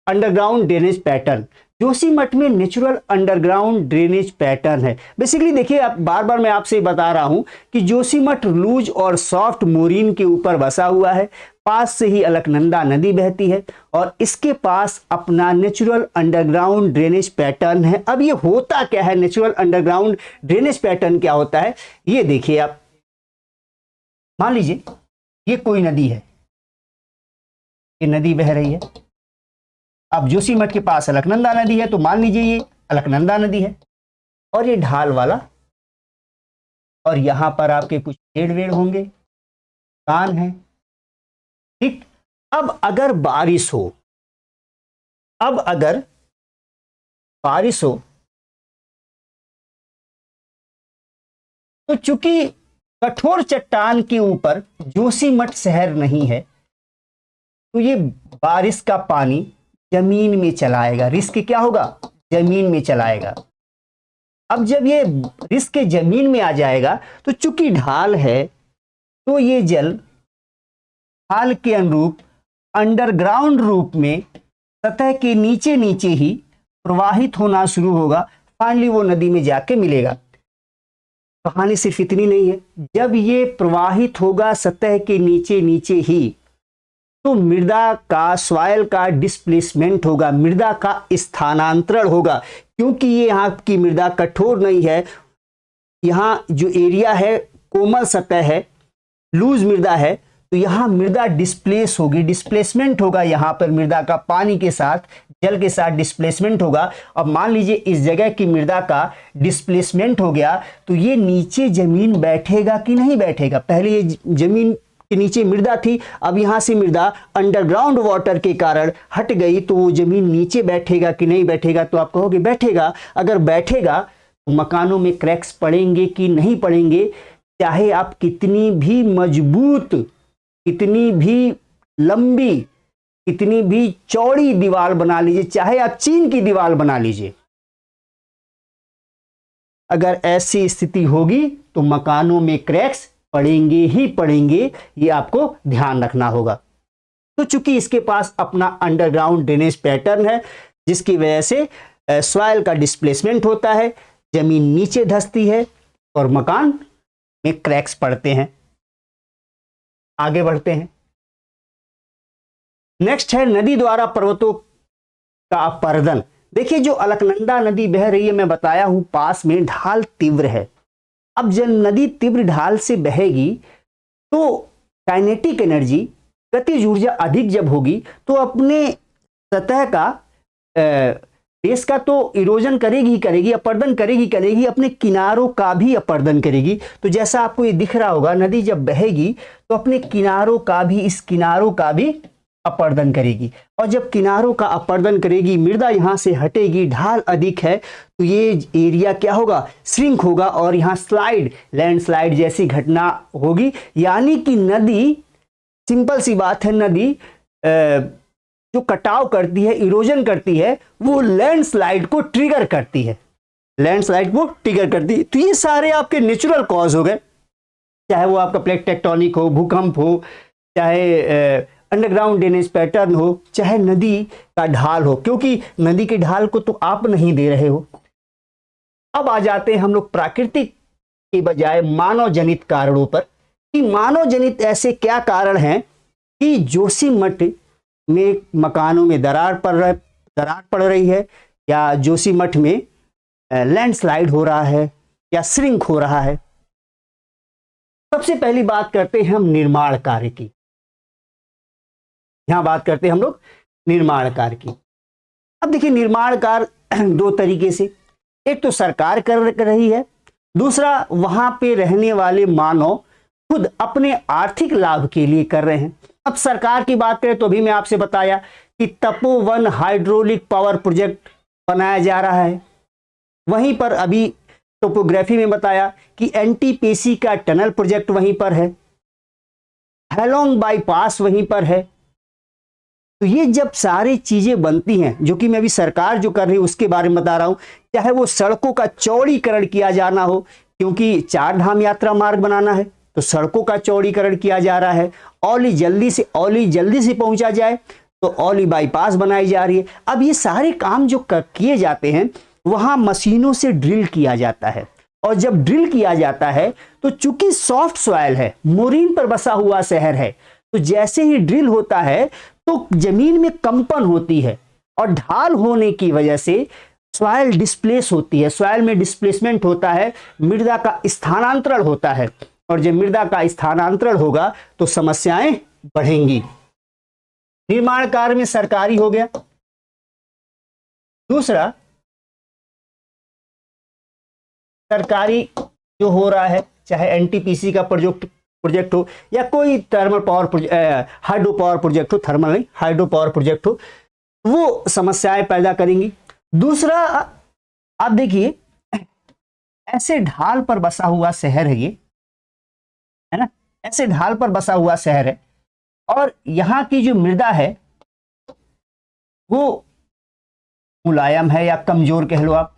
underground drainage pattern. Joshimath में नेचुरल अंडरग्राउंड ड्रेनेज पैटर्न है। बेसिकली देखिए, आप बार बार मैं आपसे बता रहा हूं कि जोशीमठ लूज और सॉफ्ट मोरीन के ऊपर बसा हुआ है, पास से ही अलकनंदा नदी बहती है, और इसके पास अपना नेचुरल अंडरग्राउंड ड्रेनेज पैटर्न है। अब ये होता क्या है, नेचुरल अंडरग्राउंड ड्रेनेज पैटर्न क्या होता है, ये देखिए आप। मान लीजिए ये कोई नदी है, ये नदी बह रही है, अब जोशीमठ के पास अलकनंदा नदी है, तो मान लीजिए ये अलकनंदा नदी है, और ये ढाल वाला, और यहां पर आपके कुछ पेड़ वेड़ होंगे, कान है, ठीक। अब अगर बारिश हो, तो चूंकि कठोर चट्टान के ऊपर जोशीमठ शहर नहीं है, तो ये बारिश का पानी जमीन में चलाएगा, रिस्क क्या होगा, जमीन में चलाएगा। अब जब ये रिस्क जमीन में आ जाएगा, तो चूंकि ढाल है, तो ये जल ढाल के अनुरूप अंडरग्राउंड रूप में सतह के नीचे नीचे ही प्रवाहित होना शुरू होगा, फाइनली वो नदी में जाके मिलेगा। कहानी सिर्फ इतनी नहीं है, जब ये प्रवाहित होगा सतह के नीचे नीचे ही, तो मृदा का, सॉइल का डिस्प्लेसमेंट होगा, मृदा का स्थानांतरण होगा, क्योंकि ये यहाँ की मृदा कठोर नहीं है, यहाँ जो एरिया है कोमल सतह है, लूज मृदा है, तो यहाँ मृदा डिस्प्लेस होगी, डिस्प्लेसमेंट होगा, यहाँ पर मृदा का पानी के साथ, जल के साथ डिस्प्लेसमेंट होगा। अब मान लीजिए इस जगह की मृदा का डिस्प्लेसमेंट हो गया, तो ये नीचे जमीन बैठेगा कि नहीं बैठेगा? पहले ये जमीन के नीचे मृदा थी, अब यहां से मृदा अंडरग्राउंड वाटर के कारण हट गई, तो वो जमीन नीचे बैठेगा कि नहीं बैठेगा? तो आप कहोगे बैठेगा। अगर बैठेगा तो मकानों में क्रैक्स पड़ेंगे कि नहीं पड़ेंगे? चाहे आप कितनी भी मजबूत, कितनी भी लंबी, कितनी भी चौड़ी दीवार बना लीजिए, चाहे आप चीन की दीवार बना लीजिए, अगर ऐसी स्थिति होगी तो मकानों में क्रैक्स पड़ेंगे ही पड़ेंगे, ये आपको ध्यान रखना होगा। तो चूंकि इसके पास अपना अंडरग्राउंड ड्रेनेज पैटर्न है, जिसकी वजह से सॉइल का डिस्प्लेसमेंट होता है, जमीन नीचे धंसती है और मकान में क्रैक्स पड़ते हैं। आगे बढ़ते हैं। नेक्स्ट है नदी द्वारा पर्वतों का अपरदन। देखिए जो अलकनंदा नदी बह रही है, मैं बताया हूं पास में ढाल तीव्र है। अब जब नदी तीव्र ढाल से बहेगी तो काइनेटिक एनर्जी, गतिज ऊर्जा अधिक जब होगी तो अपने सतह का बेस का तो इरोजन करेगी ही करेगी, अपर्दन करेगी, अपने किनारों का भी अपर्दन करेगी। तो जैसा आपको ये दिख रहा होगा, नदी जब बहेगी तो अपने किनारों का भी, इस किनारों का भी अपर्दन करेगी, और जब किनारों का अपर्दन करेगी, मृदा यहां से हटेगी, ढाल अधिक है, तो ये एरिया क्या होगा? श्रिंक होगा, और यहां स्लाइड, लैंडस्लाइड जैसी घटना होगी। यानी कि नदी, सिंपल सी बात है, नदी जो कटाव करती है, इरोजन करती है, वो लैंडस्लाइड को ट्रिगर करती है, लैंडस्लाइड को ट्रिगर करती है। तो ये सारे आपके नेचुरल कॉज हो गए, चाहे वो आपका प्लेट टेक्टोनिक हो, भूकंप हो, चाहे अंडरग्राउंड ड्रेनेज पैटर्न हो, चाहे नदी का ढाल हो, क्योंकि नदी के ढाल को तो आप नहीं दे रहे हो। अब आ जाते हैं हम लोग प्राकृतिक के बजाय मानव जनित कारणों पर, कि मानव जनित ऐसे क्या कारण हैं कि जोशीमठ में मकानों में दरार पड़ रही है, या जोशीमठ में लैंडस्लाइड हो रहा है, या श्रिंक हो रहा है। सबसे पहली बात करते हैं हम निर्माण कार्य की। यहां बात करते हैं हम लोग निर्माण कार्य की। अब देखिए निर्माण कार्य दो तरीके से, एक तो सरकार कर रही है, दूसरा वहां पे रहने वाले मानव खुद अपने आर्थिक लाभ के लिए कर रहे हैं। अब सरकार की बात करें तो अभी मैं आपसे बताया कि तपोवन हाइड्रोलिक पावर प्रोजेक्ट बनाया जा रहा है। वहीं पर अभी टोपोग्राफी में बताया कि एनटीपीसी का टनल प्रोजेक्ट वहीं पर है, हैलोंग बाईपास वहीं पर है। तो ये जब सारी चीजें बनती हैं, जो कि मैं अभी सरकार जो कर रही है उसके बारे में बता रहा हूं, चाहे वो सड़कों का चौड़ीकरण किया जाना हो, क्योंकि 4 धाम यात्रा मार्ग बनाना है, तो सड़कों का चौड़ीकरण किया जा रहा है। औली जल्दी से पहुंचा जाए तो औली बाईपास बनाई जा रही है। अब ये सारे काम जो किए जाते हैं, वहां मशीनों से ड्रिल किया जाता है, और जब ड्रिल किया जाता है तो चूंकि सॉफ्ट सॉइल है, मोरीन पर बसा हुआ शहर है, तो जैसे ही ड्रिल होता है तो जमीन में कंपन होती है, और ढाल होने की वजह से सॉइल डिस्प्लेस होती है, सॉइल में डिस्प्लेसमेंट होता है, मृदा का स्थानांतरण होता है, और जब मृदा का स्थानांतरण होगा तो समस्याएं बढ़ेंगी। निर्माण कार्य में सरकारी हो गया। दूसरा, सरकारी जो हो रहा है, चाहे एनटीपीसी का प्रोजेक्ट हो, या कोई thermal power hydro power project हो, थर्मल नहीं हाइड्रो पावर प्रोजेक्ट हो, वो समस्याएं पैदा करेंगी। दूसरा, आप देखिए ऐसे ढाल पर बसा हुआ शहर है, ये है ना, ऐसे ढाल पर बसा हुआ शहर है, और यहां की जो मृदा है वो मुलायम है, या कमजोर कह लो आप,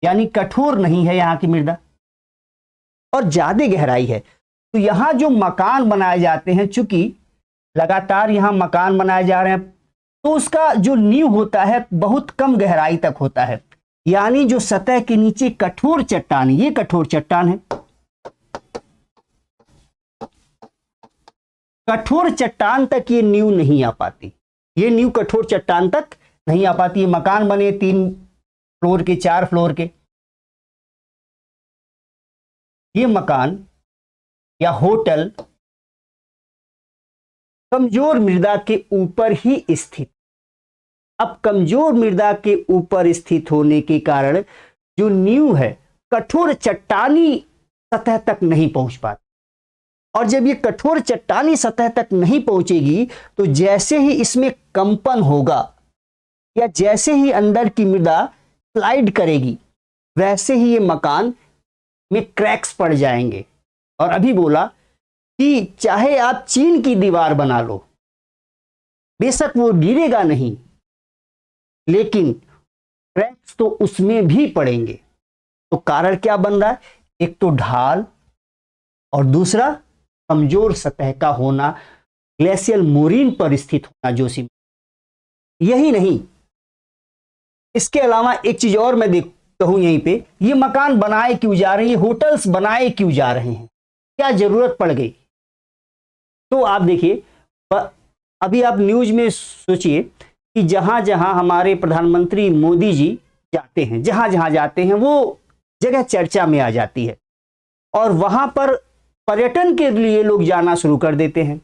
यानी कठोर नहीं है यहां की मृदा, और ज्यादा गहराई है। तो यहां जो मकान बनाए जाते हैं, चूंकि लगातार यहां मकान बनाए जा रहे हैं, तो उसका जो नींव होता है बहुत कम गहराई तक होता है, यानी जो सतह के नीचे कठोर चट्टान, ये कठोर चट्टान है, कठोर चट्टान तक ये नींव नहीं आ पाती, ये नींव कठोर चट्टान तक नहीं आ पाती। मकान बने 3 फ्लोर के, 4 फ्लोर के, ये मकान या होटल कमजोर मृदा के ऊपर ही स्थित। अब कमजोर मृदा के ऊपर स्थित होने के कारण जो नींव है कठोर चट्टानी सतह तक नहीं पहुंच पाती, और जब ये कठोर चट्टानी सतह तक नहीं पहुंचेगी तो जैसे ही इसमें कंपन होगा या जैसे ही अंदर की मृदा स्लाइड करेगी वैसे ही ये मकान में क्रैक्स पड़ जाएंगे। और अभी बोला कि चाहे आप चीन की दीवार बना लो, बेशक वो गिरेगा नहीं, लेकिन क्रैक्स तो उसमें भी पड़ेंगे। तो कारण क्या बन रहा है? एक तो ढाल और दूसरा कमजोर सतह का होना, ग्लेशियल मोरीन पर स्थित होना जोशीमठ। यही नहीं, इसके अलावा एक चीज और मैं कहूं यहीं पे, ये मकान बनाए क्यों जा रहे हैं, होटल्स बनाए क्यों जा रहे हैं, क्या जरूरत पड़ गई? तो आप देखिए, अभी आप न्यूज में सोचिए कि जहां जहां हमारे प्रधानमंत्री मोदी जी जाते हैं, जहां जहां जाते हैं वो जगह चर्चा में आ जाती है, और वहां पर पर्यटन के लिए लोग जाना शुरू कर देते हैं।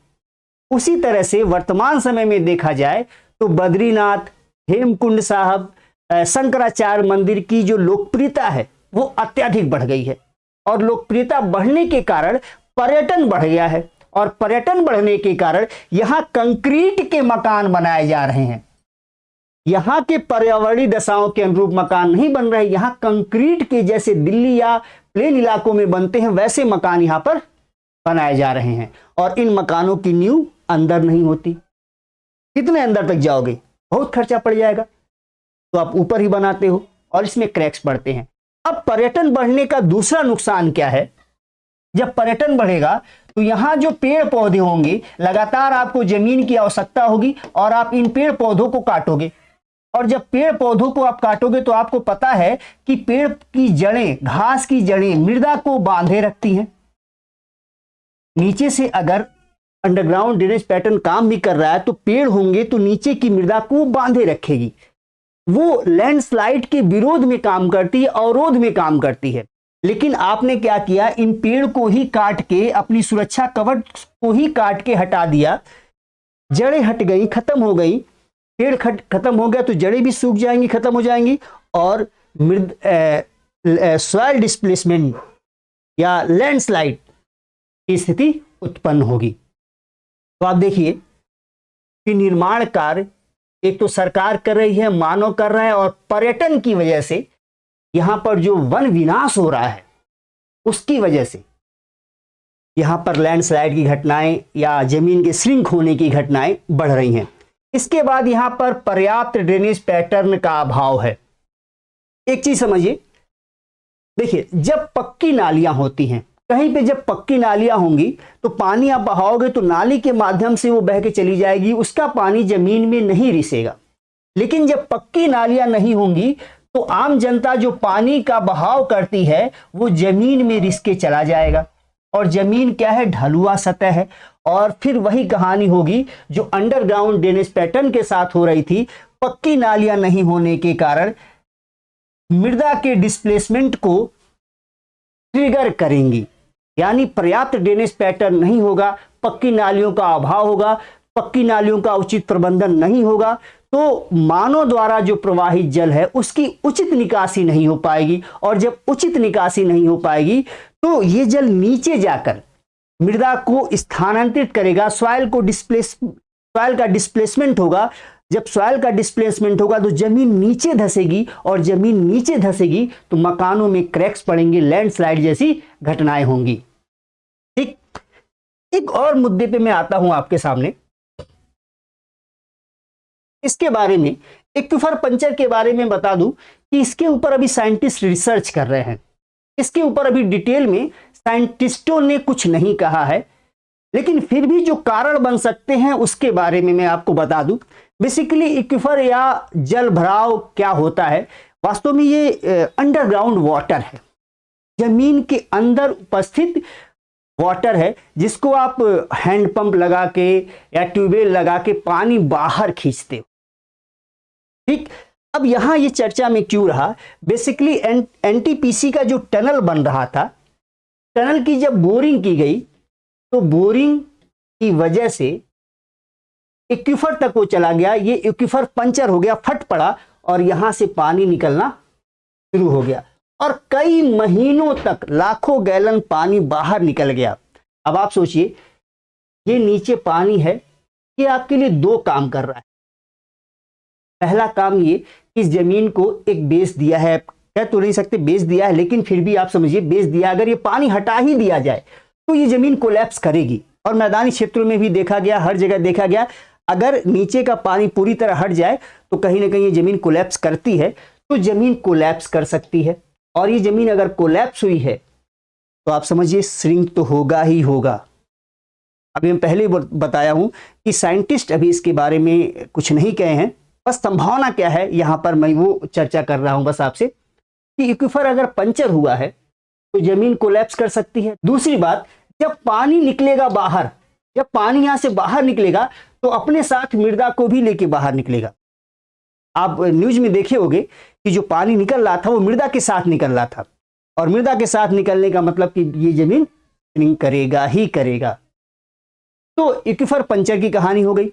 उसी तरह से वर्तमान समय में देखा जाए तो बद्रीनाथ, हेमकुंड साहब, शंकराचार्य मंदिर की जो लोकप्रियता है वो अत्यधिक बढ़ गई है, और लोकप्रियता बढ़ने के कारण पर्यटन बढ़ गया है, और पर्यटन बढ़ने के कारण यहां कंक्रीट के मकान बनाए जा रहे हैं। यहां के पर्यावरणीय दशाओं के अनुरूप मकान नहीं बन रहे, यहां कंक्रीट के जैसे दिल्ली या प्लेन इलाकों में बनते हैं वैसे मकान यहां पर बनाए जा रहे हैं, और इन मकानों की नींव अंदर नहीं होती। कितने अंदर तक जाओगे, बहुत खर्चा पड़ जाएगा, तो आप ऊपर ही बनाते हो और इसमें क्रैक्स पड़ते हैं। अब पर्यटन बढ़ने का दूसरा नुकसान क्या है? जब पर्यटन बढ़ेगा तो यहां जो पेड़ पौधे होंगे, लगातार आपको जमीन की आवश्यकता होगी और आप इन पेड़ पौधों को काटोगे, और जब पेड़ पौधों को आप काटोगे तो आपको पता है कि पेड़ की जड़ें, घास की जड़ें मृदा को बांधे रखती हैं। नीचे से अगर अंडरग्राउंड ड्रेनेज पैटर्न काम भी कर रहा है तो पेड़ होंगे तो नीचे की मृदा को बांधे रखेगी, वो लैंडस्लाइड के विरोध में काम करती है, अवरोध में काम करती है। लेकिन आपने क्या किया, इन पेड़ को ही काट के, अपनी सुरक्षा कवच को ही काट के हटा दिया, जड़ें हट गई, खत्म हो गई, पेड़ खत्म हो गया तो जड़ें भी सूख जाएंगी, खत्म हो जाएंगी, और सॉइल डिस्प्लेसमेंट या लैंडस्लाइड की स्थिति उत्पन्न होगी। तो आप देखिए कि निर्माण कार्य एक तो सरकार कर रही है, मानव कर रहा है, और पर्यटन की वजह से यहां पर जो वन विनाश हो रहा है उसकी वजह से यहां पर लैंडस्लाइड की घटनाएं या जमीन के श्रिंक होने की घटनाएं बढ़ रही हैं। इसके बाद यहां पर पर्याप्त ड्रेनेज पैटर्न का अभाव है। एक चीज समझिए, देखिए जब पक्की नालियां होती हैं, कहीं पे जब पक्की नालियां होंगी तो पानी आप बहाओगे तो नाली के माध्यम से वो बह के चली जाएगी, उसका पानी जमीन में नहीं रिसेगा। लेकिन जब पक्की नालियां नहीं होंगी तो आम जनता जो पानी का बहाव करती है वो जमीन में रिस के चला जाएगा, और जमीन क्या है, ढलुआ सतह है, और फिर वही कहानी होगी जो अंडरग्राउंड ड्रेनेज पैटर्न के साथ हो रही थी। पक्की नालियां नहीं होने के कारण मृदा के डिस्प्लेसमेंट को ट्रिगर करेंगी, यानी पर्याप्त ड्रेनेज पैटर्न नहीं होगा, पक्की नालियों का अभाव होगा, पक्की नालियों का उचित प्रबंधन नहीं होगा, तो मानव द्वारा जो प्रवाहित जल है उसकी उचित निकासी नहीं हो पाएगी, और जब उचित निकासी नहीं हो पाएगी तो ये जल नीचे जाकर मृदा को स्थानांतरित करेगा, सॉइल का डिस्प्लेसमेंट होगा। जब सॉइल का डिस्प्लेसमेंट होगा तो जमीन नीचे धसेगी, और जमीन नीचे धसेगी तो मकानों में क्रैक्स पड़ेंगे, लैंडस्लाइड जैसी घटनाएं होंगी। ठीक, एक और मुद्दे पे मैं आता हूं आपके सामने, इसके बारे में, एक्विफर पंचर के बारे में बता दूं कि इसके ऊपर अभी साइंटिस्ट रिसर्च कर रहे हैं। इसके ऊपर अभी डिटेल में साइंटिस्टों ने कुछ नहीं कहा है, लेकिन फिर भी जो कारण बन सकते हैं उसके बारे में मैं आपको बता दूं। बेसिकली एक्विफर या जल भराव क्या होता है, वास्तव में ये अंडरग्राउंड वाटर है, जमीन के अंदर उपस्थित वाटर है, जिसको आप हैंडपंप लगा के या ट्यूबवेल लगा के पानी बाहर खींचते हो। ठीक, अब यहां ये चर्चा में क्यों रहा, बेसिकली एनटीपीसी का जो टनल बन रहा था, टनल की जब बोरिंग की गई तो बोरिंग की वजह से एक्वीफर तक वो चला गया, ये एक्वीफर पंचर हो गया, फट पड़ा और यहां से पानी निकलना शुरू हो गया और कई महीनों तक लाखों गैलन पानी बाहर निकल गया। अब आप सोचिए, ये नीचे पानी है, ये आपके लिए दो काम कर रहा है। पहला काम ये कि इस जमीन को एक बेस दिया है, कह तो नहीं सकते बेस दिया है, लेकिन फिर भी आप समझिए बेस दिया। अगर ये पानी हटा ही दिया जाए तो ये जमीन कोलैप्स करेगी। और मैदानी क्षेत्रों में भी देखा गया, हर जगह देखा गया, अगर नीचे का पानी पूरी तरह हट जाए तो कहीं ना कहीं ये जमीन कोलैप्स करती है। तो जमीन कोलैप्स कर सकती है और ये जमीन अगर कोलैप्स हुई है तो आप समझिए श्रिंक तो होगा ही होगा। अभी मैं पहले बताया हूं कि साइंटिस्ट अभी इसके बारे में कुछ नहीं कहे हैं, बस संभावना क्या है यहां पर मैं वो चर्चा कर रहा हूं बस आपसे कि एक्वीफर अगर पंचर हुआ है तो जमीन कोलैप्स कर सकती है। दूसरी बात, जब पानी निकलेगा बाहर, जब पानी यहां से बाहर निकलेगा तो अपने साथ मृदा को भी लेके बाहर निकलेगा। आप न्यूज में देखे होंगे कि जो पानी निकल रहा था वो मृदा के साथ निकल रहा था, और मृदा के साथ निकलने का मतलब कि ये जमीन श्रिंक करेगा ही करेगा। तो एक्वीफर पंचर की कहानी हो गई।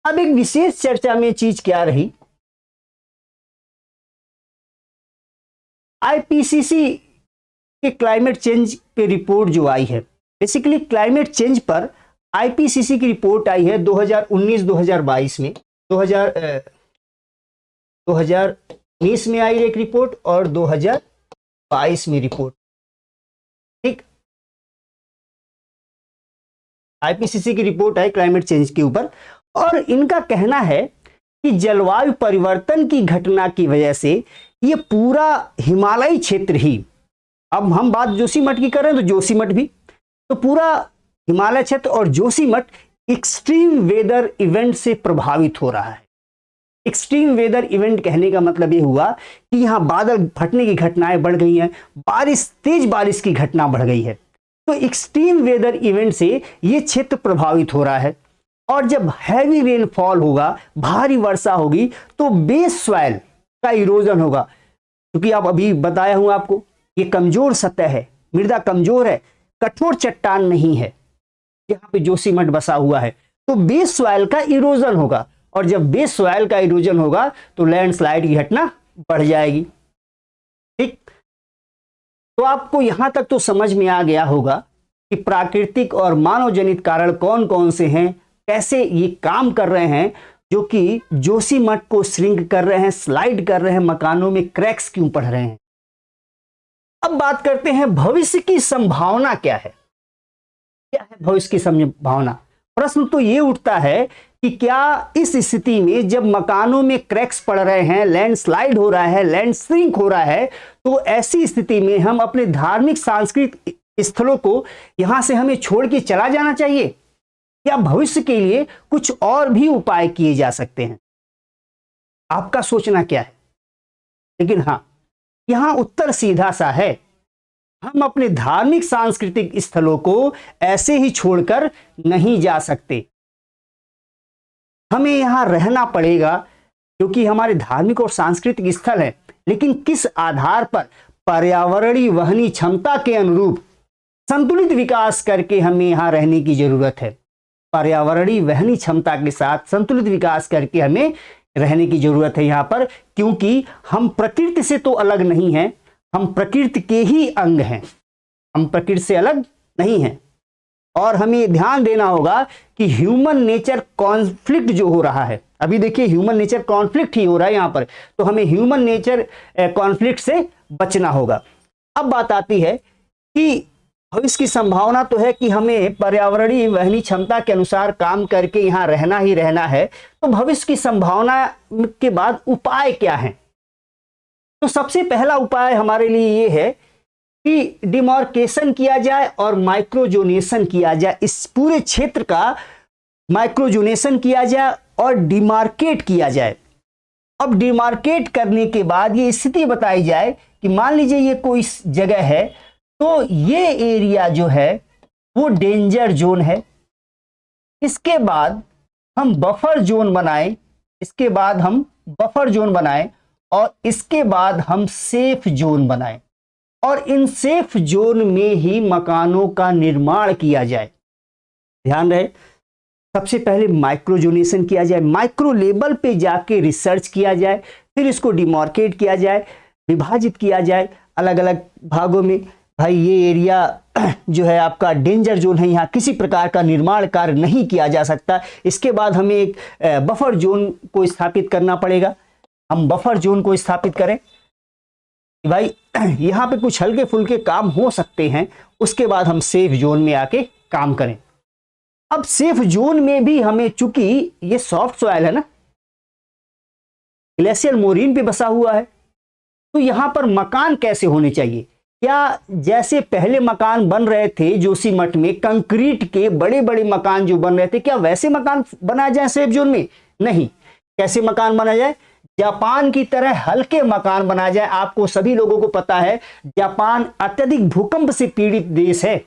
अब एक विशेष चर्चा में चीज क्या रही, आईपीसीसी के क्लाइमेट चेंज पे रिपोर्ट जो आई है, बेसिकली क्लाइमेट चेंज पर आईपीसीसी की रिपोर्ट आई है 2019-2022 में। 2019 में आई एक रिपोर्ट और 2022 में रिपोर्ट। ठीक, आईपीसीसी की रिपोर्ट है क्लाइमेट चेंज के ऊपर, और इनका कहना है कि जलवायु परिवर्तन की घटना की वजह से ये पूरा हिमालयी क्षेत्र ही, अब हम बात जोशीमठ की करें तो जोशीमठ भी, तो पूरा हिमालय क्षेत्र और जोशीमठ एक्सट्रीम वेदर इवेंट से प्रभावित हो रहा है। एक्सट्रीम वेदर इवेंट कहने का मतलब ये हुआ कि यहां बादल फटने की घटनाएं बढ़ गई हैं, तेज बारिश की घटना बढ़ गई है। तो एक्सट्रीम वेदर इवेंट से ये क्षेत्र प्रभावित हो रहा है। और जब हैवी रेनफॉल होगा, भारी वर्षा होगी, तो बेस सॉइल का इरोजन होगा। क्योंकि आप अभी बताया हूं आपको, ये कमजोर सतह है, मृदा कमजोर है, कठोर चट्टान नहीं है जहां पे जोशीमठ बसा हुआ है। तो बेस सॉइल का इरोजन होगा, और जब बेस सॉइल का इरोजन होगा तो लैंडस्लाइड की घटना बढ़ जाएगी। ठीक, तो आपको यहां तक तो समझ में आ गया होगा कि प्राकृतिक और मानव जनित कारण कौन कौन से हैं, कैसे ये काम कर रहे हैं, जो कि जोशीमठ को श्रिंक कर रहे हैं, स्लाइड कर रहे हैं, मकानों में क्रैक्स क्यों पड़ रहे हैं। अब बात करते हैं भविष्य की संभावना क्या है। क्या है भविष्य की संभावना? प्रश्न तो ये उठता है कि क्या इस स्थिति में जब मकानों में क्रैक्स पड़ रहे हैं, लैंडस्लाइड हो रहा है, लैंड श्रिंक हो रहा है, तो ऐसी स्थिति में हम अपने धार्मिक सांस्कृतिक स्थलों को यहां से हमें छोड़ के चला जाना चाहिए, या भविष्य के लिए कुछ और भी उपाय किए जा सकते हैं? आपका सोचना क्या है? लेकिन हां, यहां उत्तर सीधा सा है, हम अपने धार्मिक सांस्कृतिक स्थलों को ऐसे ही छोड़कर नहीं जा सकते। हमें यहां रहना पड़ेगा क्योंकि हमारे धार्मिक और सांस्कृतिक स्थल हैं, लेकिन किस आधार पर? पर्यावरणीय वहनी क्षमता के अनुरूप संतुलित विकास करके हमें यहां रहने की जरूरत है। पर्यावरणीय वहनी क्षमता के साथ संतुलित विकास करके हमें रहने की जरूरत है यहां पर, क्योंकि हम प्रकृति से तो अलग नहीं हैं, हम प्रकृति के ही अंग हैं, हम प्रकृति से अलग नहीं हैं। और हमें ध्यान देना होगा कि ह्यूमन नेचर कॉन्फ्लिक्ट जो हो रहा है, अभी देखिए ह्यूमन नेचर कॉन्फ्लिक्ट ही हो रहा है यहां पर, तो हमें ह्यूमन नेचर कॉन्फ्लिक्ट से बचना होगा। अब बात आती है कि भविष्य की संभावना तो है कि हमें पर्यावरणीय वहनी क्षमता के अनुसार काम करके यहां रहना ही रहना है। तो भविष्य की संभावना के बाद उपाय क्या है? तो सबसे पहला उपाय हमारे लिए ये है कि डिमार्केशन किया जाए और माइक्रोजोनेशन किया जाए, इस पूरे क्षेत्र का माइक्रोजोनेशन किया जाए और डिमार्केट किया जाए। अब डिमार्केट करने के बाद ये स्थिति बताई जाए कि मान लीजिए ये कोई जगह है, तो ये एरिया जो है वो डेंजर जोन है। इसके बाद हम बफर जोन बनाएं, इसके बाद हम बफर जोन बनाएं और इसके बाद हम सेफ जोन बनाएं, और इन सेफ जोन में ही मकानों का निर्माण किया जाए। ध्यान रहे, सबसे पहले माइक्रोजोनेशन किया जाए, माइक्रो लेवल पे जाके रिसर्च किया जाए, फिर इसको डिमार्केट किया जाए, विभाजित किया जाए अलग अलग भागों में। भाई ये एरिया जो है आपका डेंजर जोन है, यहाँ किसी प्रकार का निर्माण कार्य नहीं किया जा सकता। इसके बाद हमें एक बफर जोन को स्थापित करना पड़ेगा। हम बफर जोन को स्थापित करें कि भाई यहाँ पे कुछ हल्के फुल्के काम हो सकते हैं, उसके बाद हम सेफ जोन में आके काम करें। अब सेफ जोन में भी हमें, चूंकि ये सॉफ्ट सॉइल है ना, ग्लेशियल मोरीन पे बसा हुआ है, तो यहां पर मकान कैसे होने चाहिए? क्या जैसे पहले मकान बन रहे थे जोशीमठ में, कंक्रीट के बड़े बड़े मकान जो बन रहे थे, क्या वैसे मकान बनाए जाए सेफ जोन में? नहीं। कैसे मकान बनाया जाए? जापान की तरह हल्के मकान बनाया जाए। आपको सभी लोगों को पता है जापान अत्यधिक भूकंप से पीड़ित देश है,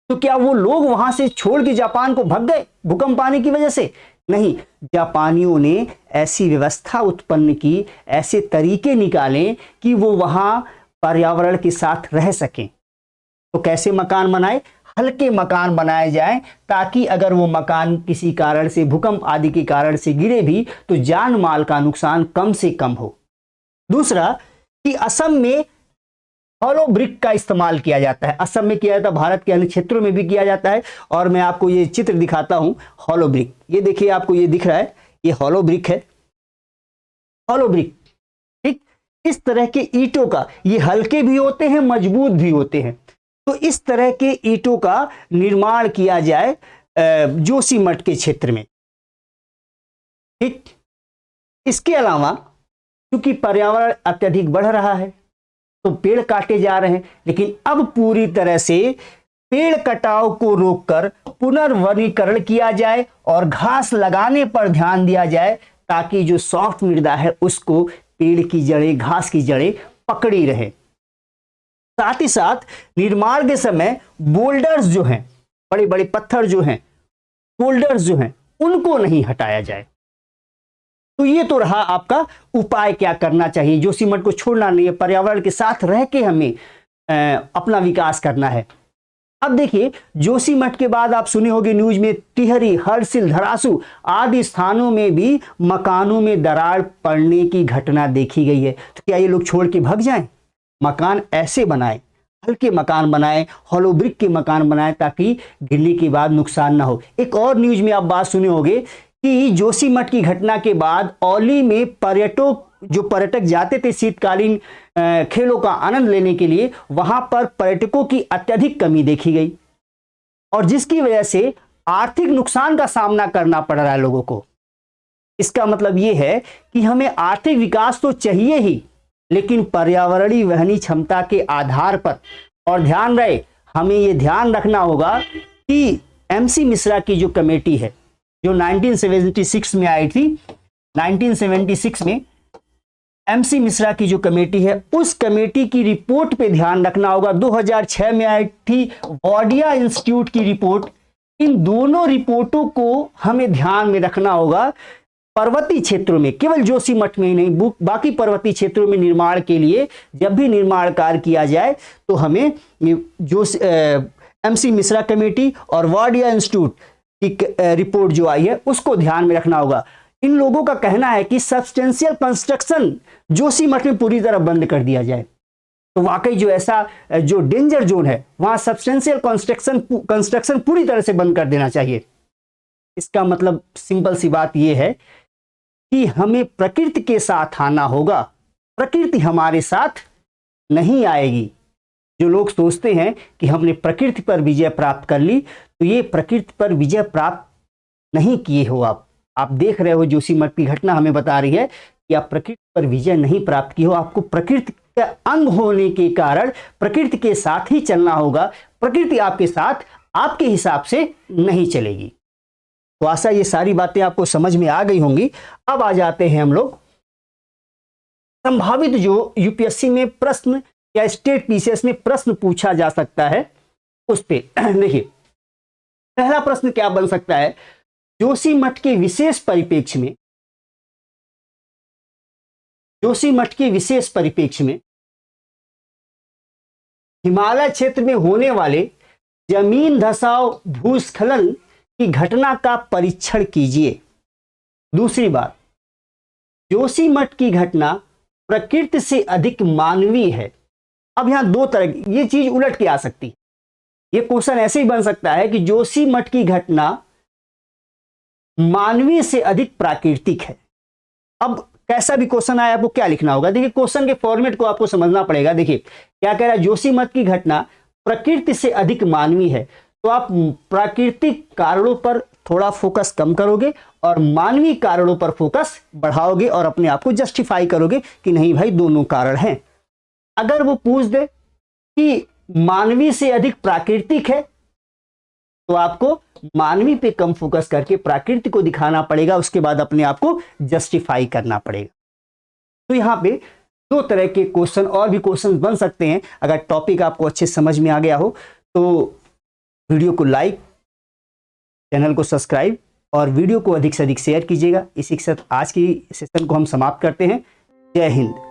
तो क्या वो लोग वहां से छोड़ के जापान को भाग गए भूकंप आने की वजह से? नहीं, जापानियों ने ऐसी व्यवस्था उत्पन्न की, ऐसे तरीके निकाले कि वो वहां पर्यावरण के साथ रह सकें। तो कैसे मकान बनाए? हल्के मकान बनाए जाएं, ताकि अगर वो मकान किसी कारण से, भूकंप आदि के कारण से गिरे भी, तो जान माल का नुकसान कम से कम हो। दूसरा कि असम में हॉलो ब्रिक का इस्तेमाल किया जाता है। असम में किया जाता है, भारत के अन्य क्षेत्रों में भी किया जाता है। और मैं आपको ये चित्र दिखाता हूं, हॉलो ब्रिक। ये देखिए, आपको ये दिख रहा है, ये हॉलो ब्रिक है, हॉलो ब्रिक। ठीक, इस तरह के ईंटों का, ये हल्के भी होते हैं, मजबूत भी होते हैं। तो इस तरह के ईंटों का निर्माण किया जाए जोशीमठ के क्षेत्र में। ठीक, इसके अलावा क्योंकि पर्यावरण अत्यधिक बढ़ रहा है, तो पेड़ काटे जा रहे हैं, लेकिन अब पूरी तरह से पेड़ कटाव को रोककर पुनर्वनीकरण किया जाए और घास लगाने पर ध्यान दिया जाए, ताकि जो सॉफ्ट मृदा है उसको पेड़ की जड़ें, घास की जड़ें पकड़ी रहे। साथ ही साथ निर्माण के समय बोल्डर्स जो हैं, बड़े बड़े पत्थर जो हैं, बोल्डर्स जो हैं, उनको नहीं हटाया जाए। तो ये तो रहा आपका उपाय, क्या करना चाहिए। जोशीमठ को छोड़ना नहीं है, पर्यावरण के साथ रह के हमें अपना विकास करना है। अब देखिए, जोशीमठ के बाद आप सुने होंगे न्यूज में, टिहरी, हरसिल, धरासू आदि स्थानों में भी मकानों में दरार पड़ने की घटना देखी गई है। तो क्या ये लोग छोड़ के भाग जाएं? मकान ऐसे बनाएं, हल्के मकान बनाएं, हॉलो ब्रिक के मकान बनाएं, ताकि गिरने के बाद नुकसान ना हो। एक और न्यूज में आप बात सुने होंगे कि जोशीमठ की घटना के बाद औली में पर्यटक जाते थे शीतकालीन खेलों का आनंद लेने के लिए, वहां पर पर्यटकों की अत्यधिक कमी देखी गई, और जिसकी वजह से आर्थिक नुकसान का सामना करना पड़ रहा है लोगों को। इसका मतलब यह है कि हमें आर्थिक विकास तो चाहिए ही, लेकिन पर्यावरणीय वहनी क्षमता के आधार पर। और ध्यान रहे, हमें यह ध्यान रखना होगा कि एमसी मिश्रा की जो कमेटी है, जो 1976 में आई थी, 1976 में एमसी मिश्रा की जो कमेटी है, उस कमेटी की रिपोर्ट पे ध्यान रखना होगा। 2006 में आई थी वाडिया इंस्टीट्यूट की रिपोर्ट। इन दोनों रिपोर्टों को हमें ध्यान में रखना होगा। पर्वतीय क्षेत्रों में, केवल जोशीमठ में ही नहीं, बाकी पर्वतीय क्षेत्रों में निर्माण के लिए जब भी निर्माण कार्य किया जाए, तो हमें जो एमसी मिश्रा कमेटी और वाडिया इंस्टीट्यूट की रिपोर्ट जो आई है, उसको ध्यान में रखना होगा। इन लोगों का कहना है कि सब्सटेंशियल कंस्ट्रक्शन जोशीमठ में पूरी तरह बंद कर दिया जाए। तो वाकई जो ऐसा जो डेंजर जोन है, वहां सब्सटेंशियल कंस्ट्रक्शन पूरी तरह से बंद कर देना चाहिए। इसका मतलब सिंपल सी बात यह है कि हमें प्रकृति के साथ आना होगा, प्रकृति हमारे साथ नहीं आएगी। जो लोग सोचते हैं कि हमने प्रकृति पर विजय प्राप्त कर ली, तो ये प्रकृति पर विजय प्राप्त नहीं किए हो। आप देख रहे हो, जोशीमठ की घटना हमें बता रही है कि आप प्रकृति पर विजय नहीं प्राप्त किए हो। आपको प्रकृति का अंग होने के कारण प्रकृति के साथ ही चलना होगा। प्रकृति आपके साथ आपके हिसाब से नहीं चलेगी। तो आशा ये सारी बातें आपको समझ में आ गई होंगी। अब आ जाते हैं हम लोग संभावित जो यूपीएससी में प्रश्न या स्टेट पीसीएस में प्रश्न पूछा जा सकता है उस पे। देखिए, पहला प्रश्न क्या बन सकता है, जोशीमठ के विशेष परिप्रेक्ष्य में, जोशीमठ के विशेष परिप्रेक्ष्य में हिमालय क्षेत्र में होने वाले जमीन धसाव, भूस्खलन की घटना का परीक्षण कीजिए। दूसरी बात, जोशीमठ की घटना प्रकृति से अधिक मानवीय है। अब यहां दो तरह, ये चीज उलट के आ सकती है। ये क्वेश्चन ऐसे ही बन सकता है कि जोशीमठ की घटना मानवीय से अधिक प्राकृतिक है। अब कैसा भी क्वेश्चन आए आपको क्या लिखना होगा, देखिए क्वेश्चन के फॉर्मेट को आपको समझना पड़ेगा। देखिए क्या कह रहा है, जोशीमठ की घटना प्रकृति से अधिक मानवीय है, तो आप प्राकृतिक कारणों पर थोड़ा फोकस कम करोगे और मानवीय कारणों पर फोकस बढ़ाओगे और अपने आप को जस्टिफाई करोगे कि नहीं भाई दोनों कारण हैं। अगर वो पूछ दे कि मानवीय से अधिक प्राकृतिक है, तो आपको मानवीय पे कम फोकस करके प्रकृति को दिखाना पड़ेगा, उसके बाद अपने आप को जस्टिफाई करना पड़ेगा। तो यहां पे दो तरह के क्वेश्चन और भी क्वेश्चन बन सकते हैं। अगर टॉपिक आपको अच्छे समझ में आ गया हो तो वीडियो को लाइक, चैनल को सब्सक्राइब और वीडियो को अधिक से अधिक शेयर कीजिएगा। इसी के साथ आज की सेशन को हम समाप्त करते हैं। जय हिंद।